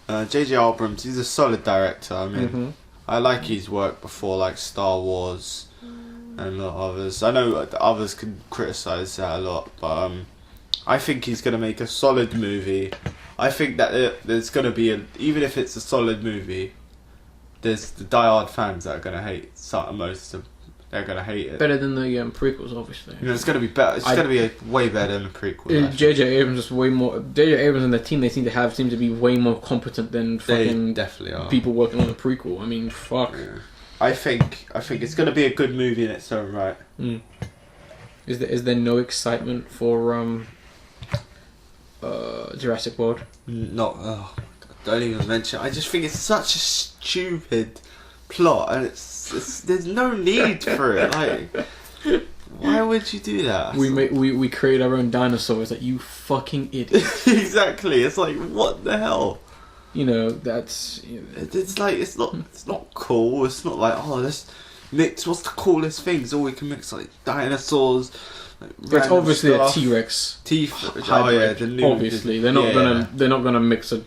J.J. Abrams, he's a solid director. I mean, I like his work before, like Star Wars and a lot of others. I know others can criticise that a lot, but I think he's going to make a solid movie. I think that there's going to be, even if it's a solid movie, there's the diehard fans that are going to hate they're going to hate it. Better than the prequels, obviously. It's going to be better. It's going to be way better than the prequel. J.J. Abrams is way more. J.J. Abrams and the team they seem to be way more competent than fucking definitely are. People working on the prequel. I mean, fuck. Yeah. I think it's going to be a good movie in its own right. Is there no excitement for Jurassic World? Not. Oh my God, don't even mention. I just think it's such a stupid plot, and there's no need for it. Like, why would you do that? We create our own dinosaurs. Like, you fucking idiot. Exactly. It's like, what the hell? That's. It's like it's not cool. It's not like, oh, let's mix. What's the coolest things? Oh, we can mix like dinosaurs. Like, it's obviously stuff. A T-Rex. The new. Obviously, they're not gonna mix a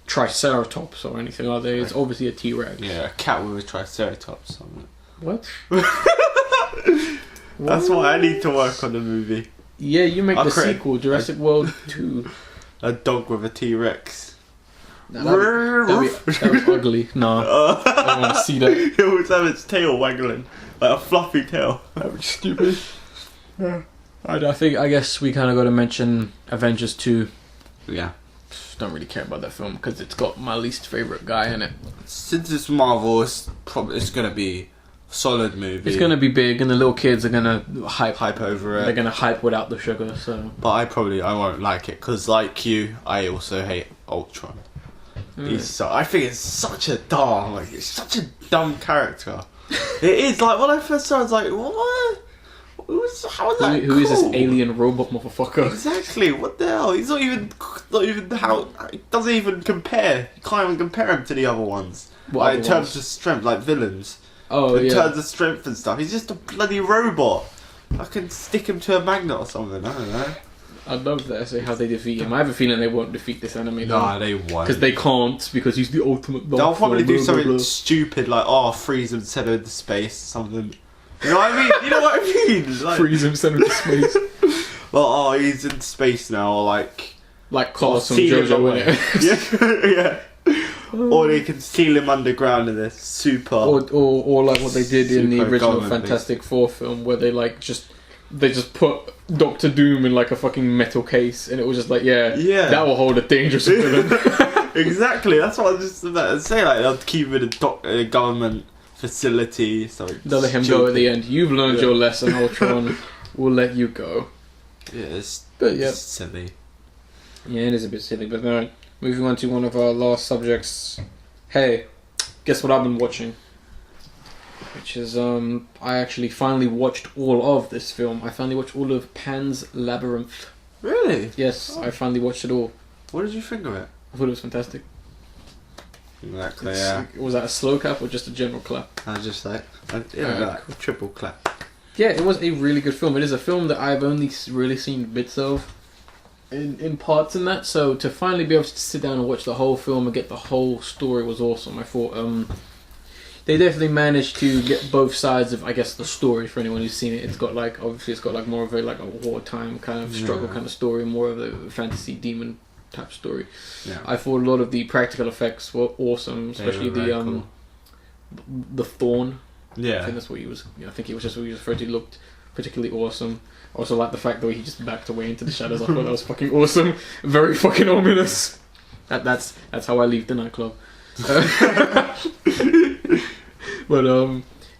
Triceratops or anything, are they? It's obviously a T-Rex. Yeah, a cat with a Triceratops on it. What? That's why I need to work on the movie. Yeah, you make the sequel, Jurassic World 2. A dog with a T-Rex. That was ugly. No, I don't want to see that. It would have its tail waggling, like a fluffy tail. That was stupid. Yeah. I guess we kind of got to mention Avengers 2. Yeah. Don't really care about that film because it's got my least favourite guy in it. Since it's Marvel, it's going to be a solid movie. It's going to be big, and the little kids are going to hype over it. They're going to hype without the sugar. So, but I won't like it because, like you, I also hate Ultron. I think it's such a dumb character. It is like when I first saw it, I was like, what? Who is this alien robot motherfucker? Exactly. What the hell? He's not even how. It doesn't even compare. You can't even compare him to the other ones. In terms of strength, like villains. In terms of strength and stuff, he's just a bloody robot. I can stick him to a magnet or something. I don't know. I'd love to see how they defeat him. I have a feeling they won't defeat this enemy. Nah, they won't. Because they can't, because he's the ultimate. They'll probably do something stupid like, freeze him, send him into space, something. You know what I mean? Like, freeze him, send him to space. Well, he's in space now, or like Carlos from JoJo, yeah. Or they can seal him underground in this super. Or like what they did in the original Fantastic Four film, where they just put Doctor Doom in like a fucking metal case, and it was just like, that will hold a dangerous villain. Exactly. That's what I was just about to say. Like they'll keep him in a government facility. So they'll let him go at the end. You've learned your lesson, Ultron. We'll let you go. Yeah, it's silly. Yeah, it is a bit silly. But no, moving on to one of our last subjects. Hey, guess what I've been watching? Which is, I actually finally watched all of this film. I finally watched all of Pan's Labyrinth. Really? Yes, I finally watched it all. What did you think of it? I thought it was fantastic. Exactly, yeah. Was that a slow clap or just a general clap? I was just like, triple clap. Yeah, it was a really good film. It is a film that I've only really seen bits of in parts and that. So to finally be able to sit down and watch the whole film and get the whole story was awesome. I thought they definitely managed to get both sides of, I guess, the story for anyone who's seen it. It's got like more of a wartime kind of struggle kind of story, more of a fantasy demon type story. Yeah. I thought a lot of the practical effects were awesome, especially the thorn. Yeah, I think that's what he was. I think it was just what he was referred to. Looked particularly awesome. I also like the fact that he just backed away into the shadows. I thought that was fucking awesome. Very fucking ominous. That's how I leave the nightclub. But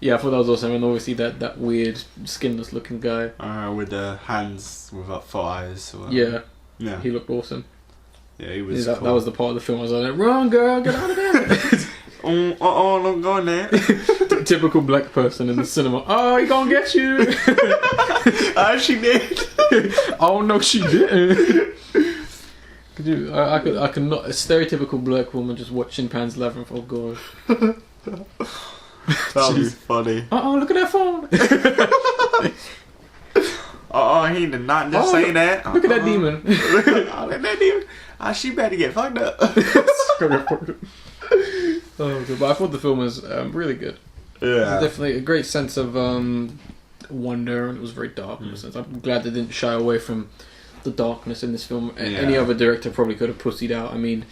yeah, I thought that was awesome, and obviously that weird skinless looking guy with the hands without 4 eyes. Yeah, he looked awesome. Yeah, he was. That was the part of the film I was like, "Run, girl, get out of there!" I'm going there. Typical black person in the cinema. Oh, he gonna get you. She did. Oh no, she didn't. Could you? I could not. A stereotypical black woman just watching Pan's Labyrinth. Oh god. That was funny. Look at that phone. He did not just say that. Look at that demon. Look at that demon. She better get fucked up. But I thought the film was really good. Yeah. Definitely a great sense of wonder, and it was very dark in a sense. I'm glad they didn't shy away from the darkness in this film. Any other director probably could have pussied out. I mean,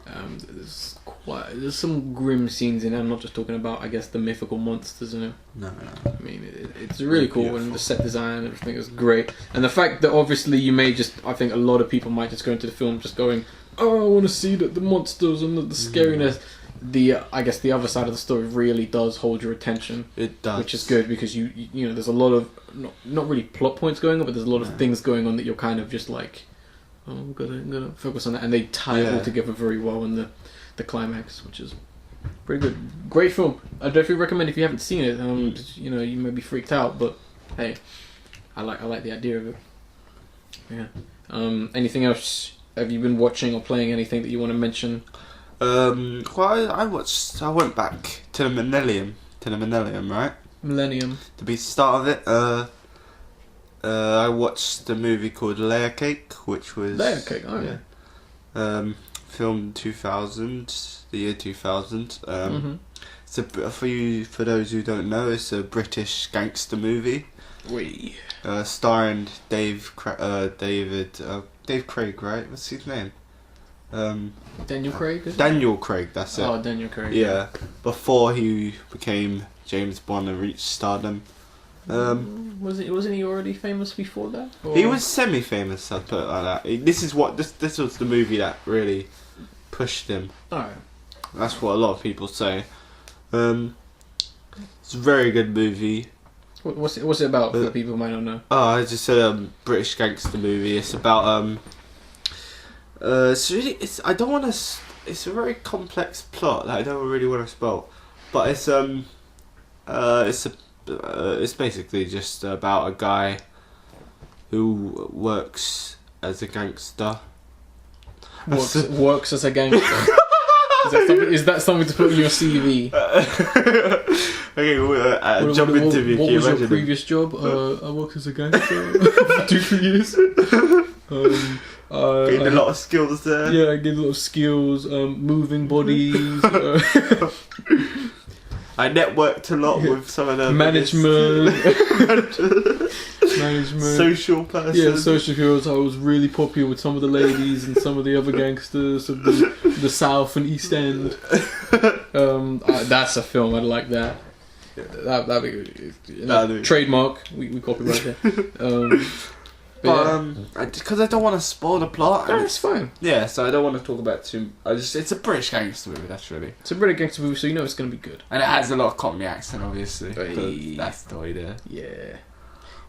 there's some grim scenes in it. I'm not just talking about, I guess, the mythical monsters in it. No. I mean, it's really cool, and the set design and everything is great. And the fact that obviously I think a lot of people might just go into the film just going, oh, I want to see the monsters and the scariness. I guess the other side of the story really does hold your attention. It does, which is good because you know there's a lot of not really plot points going on, but there's a lot of things going on that you're kind of just like, oh, I'm gonna focus on that, and they tie it all together very well in the climax, which is pretty good. Great film. I definitely recommend if you haven't seen it. You may be freaked out, but hey, I like the idea of it. Yeah. Anything else? Have you been watching or playing anything that you want to mention? Well, I went back to the Millennium, right? Millennium. To be the start of it, I watched the movie called Layer Cake, which was... Layer Cake, oh yeah. Filmed 2000, the year 2000. It's for those who don't know, it's a British gangster movie. Starring Dave Craig, right? What's his name? Daniel Craig? Daniel Craig, that's it. Oh, Daniel Craig. Yeah, before he became James Bond and reached stardom. Wasn't he already famous before that? Or? He was semi-famous, I'd put it like that. This was the movie that really pushed him. Alright. That's what a lot of people say. It's a very good movie. What's it about for people who might not know? Oh, I just said a British gangster movie. It's about it's a very complex plot that I don't really want to spoil, but it's basically just about a guy who works as a gangster. Works as a gangster. Is that something to put in your CV? Okay, job interview. What was your previous job? I worked as a gangster for 2-3 years. Gained a lot of skills there. Yeah, I gained a lot of skills, moving bodies. I networked a lot with some of the management, social person. Yeah, social heroes. I was really popular with some of the ladies and some of the other gangsters of the South and East End. That's a film. I'd like that. That'd be good. Trademark. We copyright that. Because I don't want to spoil the plot. No, it's fine. Yeah, so I don't want to talk about too. It's a British gangster movie. That's really. It's a British gangster movie, so you know it's going to be good. And it has a lot of Cockney accent, obviously. Hey. That's the idea. Yeah.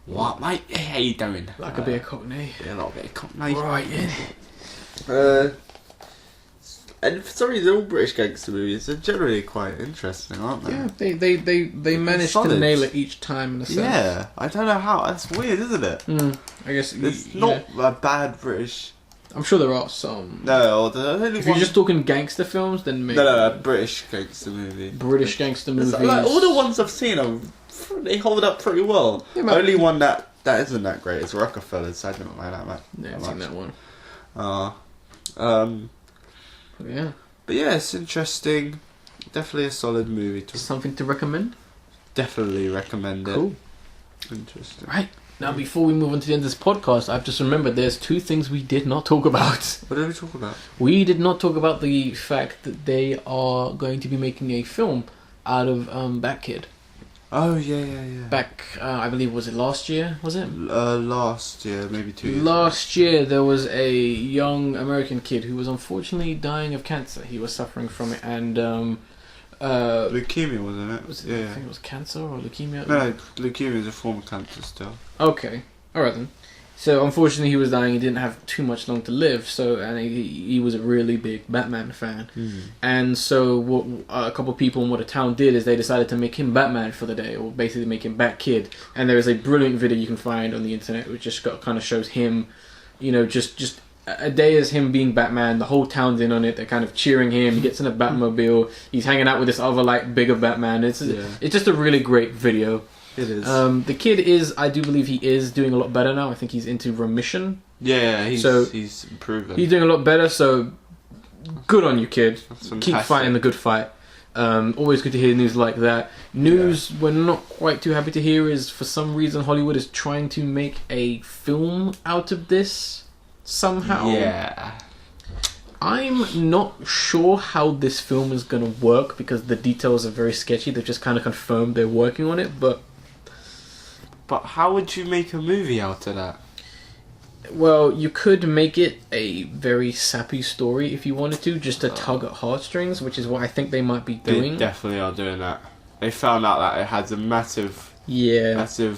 What, mate? How you doing? Like a bit of Cockney. Yeah, a lot of bit of Cockney. Right, yeah. And for some reason, all British gangster movies are generally quite interesting, aren't they? Yeah, they manage to nail it each time in a sense. Yeah, I don't know how. That's weird, isn't it? I guess it's not a bad British. I'm sure there are some. No, if you're just talking gangster films, then maybe. No, British gangster movie. British gangster movies. Like, all the ones I've seen, they hold up pretty well. Yeah, only one that isn't that great is Rockefeller's. I don't like that much. Yeah, I've seen that one. Yeah. But yeah, it's interesting. Definitely a solid movie. Something to recommend? Definitely recommend it. Cool. Interesting. Right. Now, before we move on to the end of this podcast, I've just remembered there's two things we did not talk about. What did we talk about? We did not talk about the fact that they are going to be making a film out of Bat Kid. Oh, yeah. Back, I believe, was it last year? Was it? Last year, maybe 2 years. Last year, there was a young American kid who was unfortunately dying of cancer. He was suffering from it, and leukemia, wasn't it? I think it was cancer or leukemia. No, leukemia is a form of cancer still. Okay, all right then. So unfortunately, he was dying. He didn't have too much long to live. And he was a really big Batman fan. And so what a couple of people in what a town did is they decided to make him Batman for the day, or basically make him Bat Kid. And there is a brilliant video you can find on the internet which just kind of shows him, just a day as him being Batman. The whole town's in on it. They're kind of cheering him. He gets in a Batmobile. He's hanging out with this other bigger Batman. It's just a really great video. It is. The kid I do believe he is doing a lot better now. I think he's into remission. Yeah, he's improving. He's doing a lot better, so good on you, kid. Keep fighting the good fight. Always good to hear news like that. News we're not quite too happy to hear is, for some reason, Hollywood is trying to make a film out of this somehow. Yeah. I'm not sure how this film is going to work because the details are very sketchy. They've just kind of confirmed they're working on it, But how would you make a movie out of that? Well, you could make it a very sappy story if you wanted to, just to tug at heartstrings, which is what I think they might be doing. They definitely are doing that. They found out that it has a massive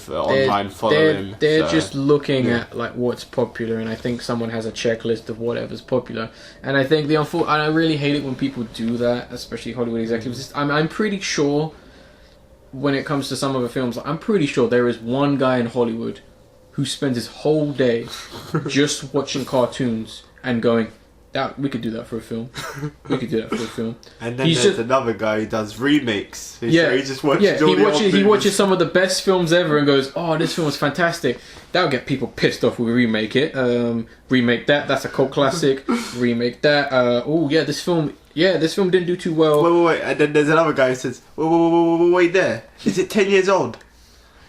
online following. They're just looking at what's popular, and I think someone has a checklist of whatever's popular. And I think I really hate it when people do that, especially Hollywood executives. I'm pretty sure when it comes to some of the films, I'm pretty sure there is one guy in Hollywood who spends his whole day just watching cartoons and going, we could do that for a film. We could do that for a film. And then there's another guy who does remakes. He just watches he watches some of the best films ever and goes, "Oh, this film is fantastic." That'll get people pissed off when we remake it. Remake that. That's a cult classic. Remake that. This film didn't do too well. Wait. And then there's another guy who says, wait there. Is it 10 years old?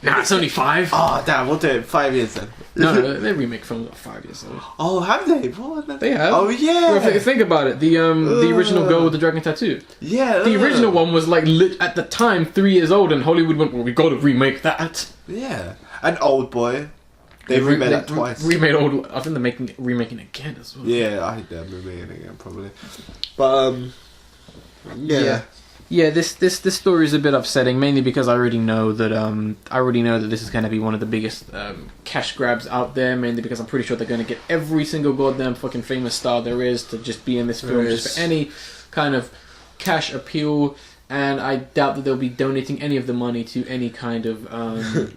Nah, it's only 5. Oh, damn, we'll do it 5 years then. No, they remake films 5 years old. Oh, have they? What? They have. Oh, yeah. Well, think about it. The original girl with the dragon tattoo. Yeah. The original one was at the time 3 years old, and Hollywood went, well, we got to remake that. Yeah. An Old Boy. They remade that twice. Remade Old. I think they're remaking it again as well. Yeah, I think they're remaking it again probably. But Yeah, this story is a bit upsetting, mainly because I already know that this is going to be one of the biggest cash grabs out there. Mainly because I'm pretty sure they're going to get every single goddamn fucking famous star there is to just be in this film, just for any kind of cash appeal. And I doubt that they'll be donating any of the money to any kind of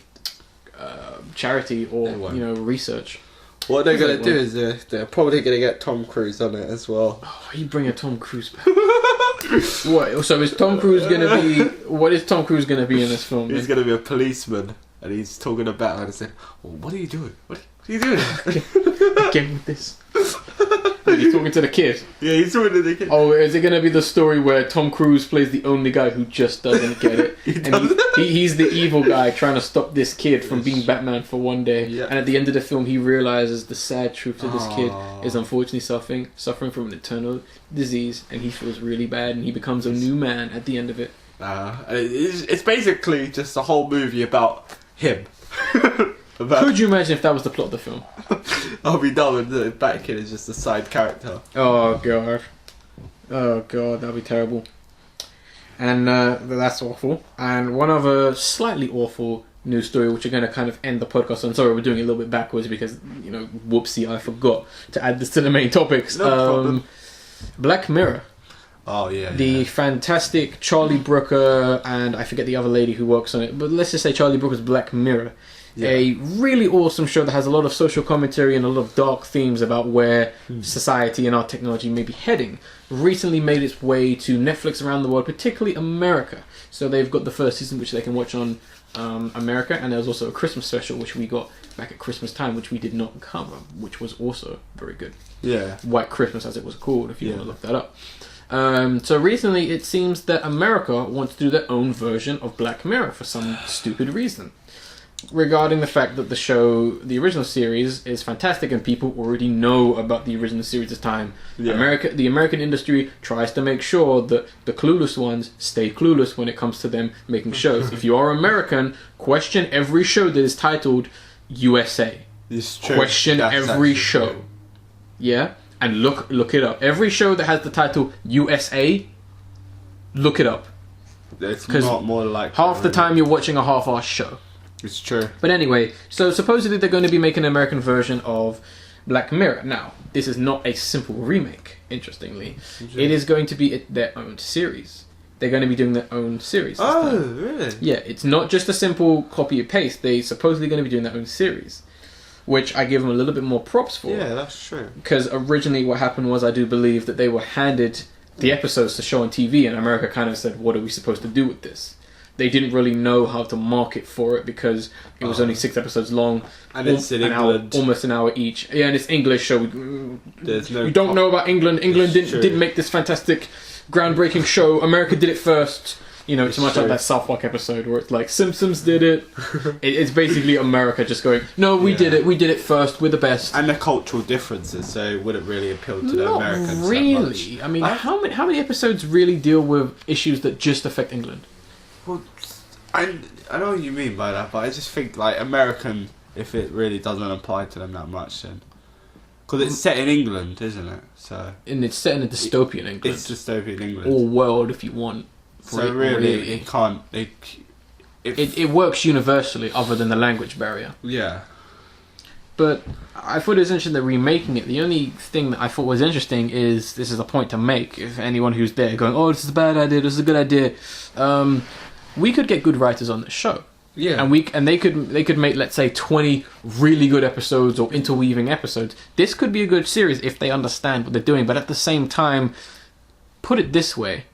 charity or research. What they're going to do is they're probably going to get Tom Cruise on it as well. Oh, you bring a Tom Cruise back. What? So is Tom Cruise going to be... What is Tom Cruise going to be in this film? He's going to be a policeman, and he's talking to Batman and saying, well, what are you doing? What are you doing? Again with this. He's talking to the kid. Yeah, he's talking to the kid. Oh, is it going to be the story where Tom Cruise plays the only guy who just doesn't get it? He's the evil guy trying to stop this kid from being Batman for one day. Yeah. And at the end of the film, he realizes the sad truth of this kid is unfortunately suffering from an eternal disease, and he feels really bad, and he becomes a new man at the end of it. It's basically just a whole movie about him. Could you imagine if that was the plot of the film? I'll be done with the Bat Kid is just a side character. Oh god. Oh god, that'd be terrible. And that's awful. And one other slightly awful news story, which are going to kind of end the podcast on. Sorry, we're doing it a little bit backwards because, whoopsie, I forgot to add this to the main topics. No problem. Black Mirror. Oh, yeah. The fantastic Charlie Brooker, and I forget the other lady who works on it, but let's just say Charlie Brooker's Black Mirror. Yeah. A really awesome show that has a lot of social commentary and a lot of dark themes about where society and our technology may be heading. Recently made its way to Netflix around the world, particularly America. So they've got the first season, which they can watch on America, and there was also a Christmas special, which we got back at Christmas time, which we did not cover, which was also very good. Yeah. White Christmas, as it was called, if you want to look that up. So recently, it seems that America wants to do their own version of Black Mirror for some stupid reason. Regarding the fact that the original series is fantastic and people already know about the original series this time. Yeah. The American industry tries to make sure that the clueless ones stay clueless when it comes to them making shows. If you are American, question every show that is titled USA. It's true. Question That's every show. True. Yeah? And look it up. Every show that has the title USA, look it up. It's not more like half the time you're watching a half-assed show. It's true. But anyway, so supposedly they're going to be making an American version of Black Mirror. Now, this is not a simple remake, interestingly. It is going to be their own series. They're going to be doing their own series this time. Really? Yeah, it's not just a simple copy and paste. They're supposedly going to be doing their own series, which I give them a little bit more props for. Yeah, that's true. Because originally what happened was I do believe that they were handed the episodes to show on TV, and America kind of said, what are we supposed to do with this? They didn't really know how to market for it because it was only 6 episodes long. And it's in England. Almost an hour each. Yeah, and it's English, so we don't know about England. England didn't make this fantastic, groundbreaking show. America did it first. It's much like that South Park episode where it's like, Simpsons did it. It's basically America just going, no, we did it. We did it first. We're the best. And the cultural differences, so it wouldn't really appeal to the Americans Not really. that much. I mean, how many episodes really deal with issues that just affect England? Well, I know what you mean by that, but I just think like American, if it really doesn't apply to them that much, then because it's set in England, isn't it? So and it's set in a dystopian England. It's dystopian England, or world, if you want. So really, it can't. It works universally, other than the language barrier. Yeah. But I thought it was interesting that remaking it. The only thing that I thought was interesting is, this is a point to make, if anyone who's there going, oh, this is a bad idea, this is a good idea, we could get good writers on the show. Yeah. And they could make, let's say, 20 really good episodes or interweaving episodes. This could be a good series if they understand what they're doing, but at the same time, put it this way.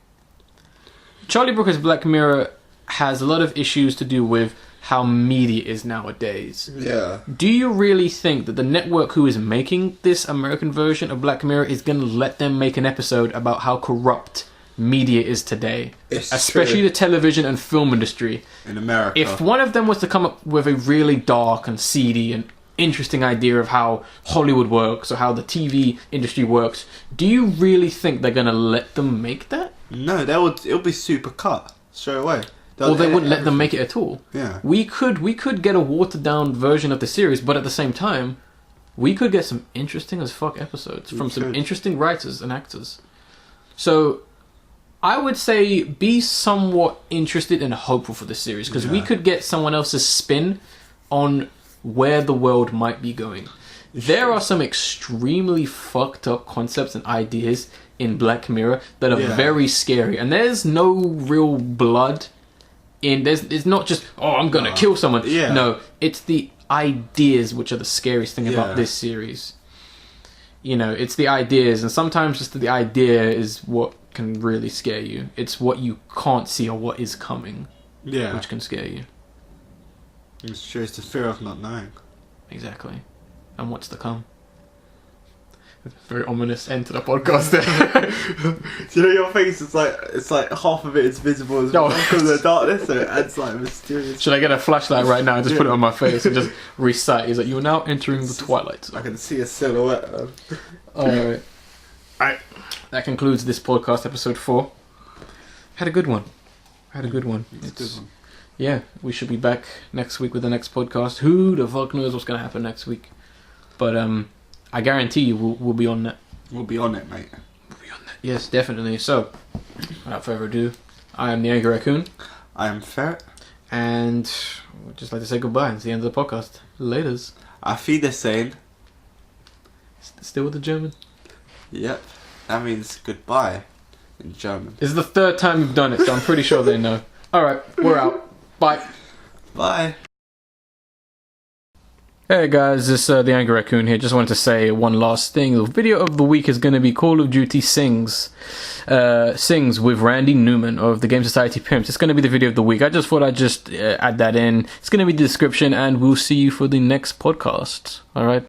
Charlie Brooker's Black Mirror has a lot of issues to do with how media is nowadays. Yeah. Do you really think that the network who is making this American version of Black Mirror is going to let them make an episode about how corrupt media is today? Especially the television and film industry. In America. If one of them was to come up with a really dark and seedy and interesting idea of how Hollywood works or how the TV industry works, do you really think they're going to let them make that? No, it'll be super cut straight away. Or they wouldn't let them make it at all. Yeah. We could get a watered down version of the series, but at the same time, we could get some interesting as fuck episodes from some interesting writers and actors. So I would say be somewhat interested and hopeful for the series, because we could get someone else's spin on where the world might be going. There are some extremely fucked up concepts and ideas in Black Mirror that are very scary, and there's no real blood in. It's not just, oh, I'm gonna kill someone. Yeah. No, it's the ideas which are the scariest thing about this series. It's the ideas, and sometimes just the idea is what can really scare you. It's what you can't see or what is coming, which can scare you. It's true. It's the fear of not knowing. Exactly. And what's to come. Very ominous end to the podcast there. Do you know your face? It's like half of it is visible as well because of the darkness, so it adds like mysterious. Should I get a flashlight right now and just put it on my face and just recite? Is that you're now entering the twilight zone? I can see a silhouette. Alright. That concludes this podcast, episode 4. Had a good one. It's a good one. yeah, we should be back next week with the next podcast. Who the fuck knows what's going to happen next week? But I guarantee you we'll be on that. We'll be on it, mate. We'll be on that. Yes, definitely. So, without further ado, I am the Angry Raccoon. I am Ferret. And we'd just like to say goodbye. It's the end of the podcast. Laters. Auf Wiedersehen. Still with the German? Yep. That means goodbye in German. This is the third time you've done it, so I'm pretty sure they know. Alright, we're out. Bye. Bye. Hey guys, it's the Angry Raccoon here. Just wanted to say one last thing. The video of the week is going to be Call of Duty Sings with Randy Newman of the Game Society Pimps. It's going to be the video of the week. I just thought I'd just add that in. It's going to be the description, and we'll see you for the next podcast. Alright?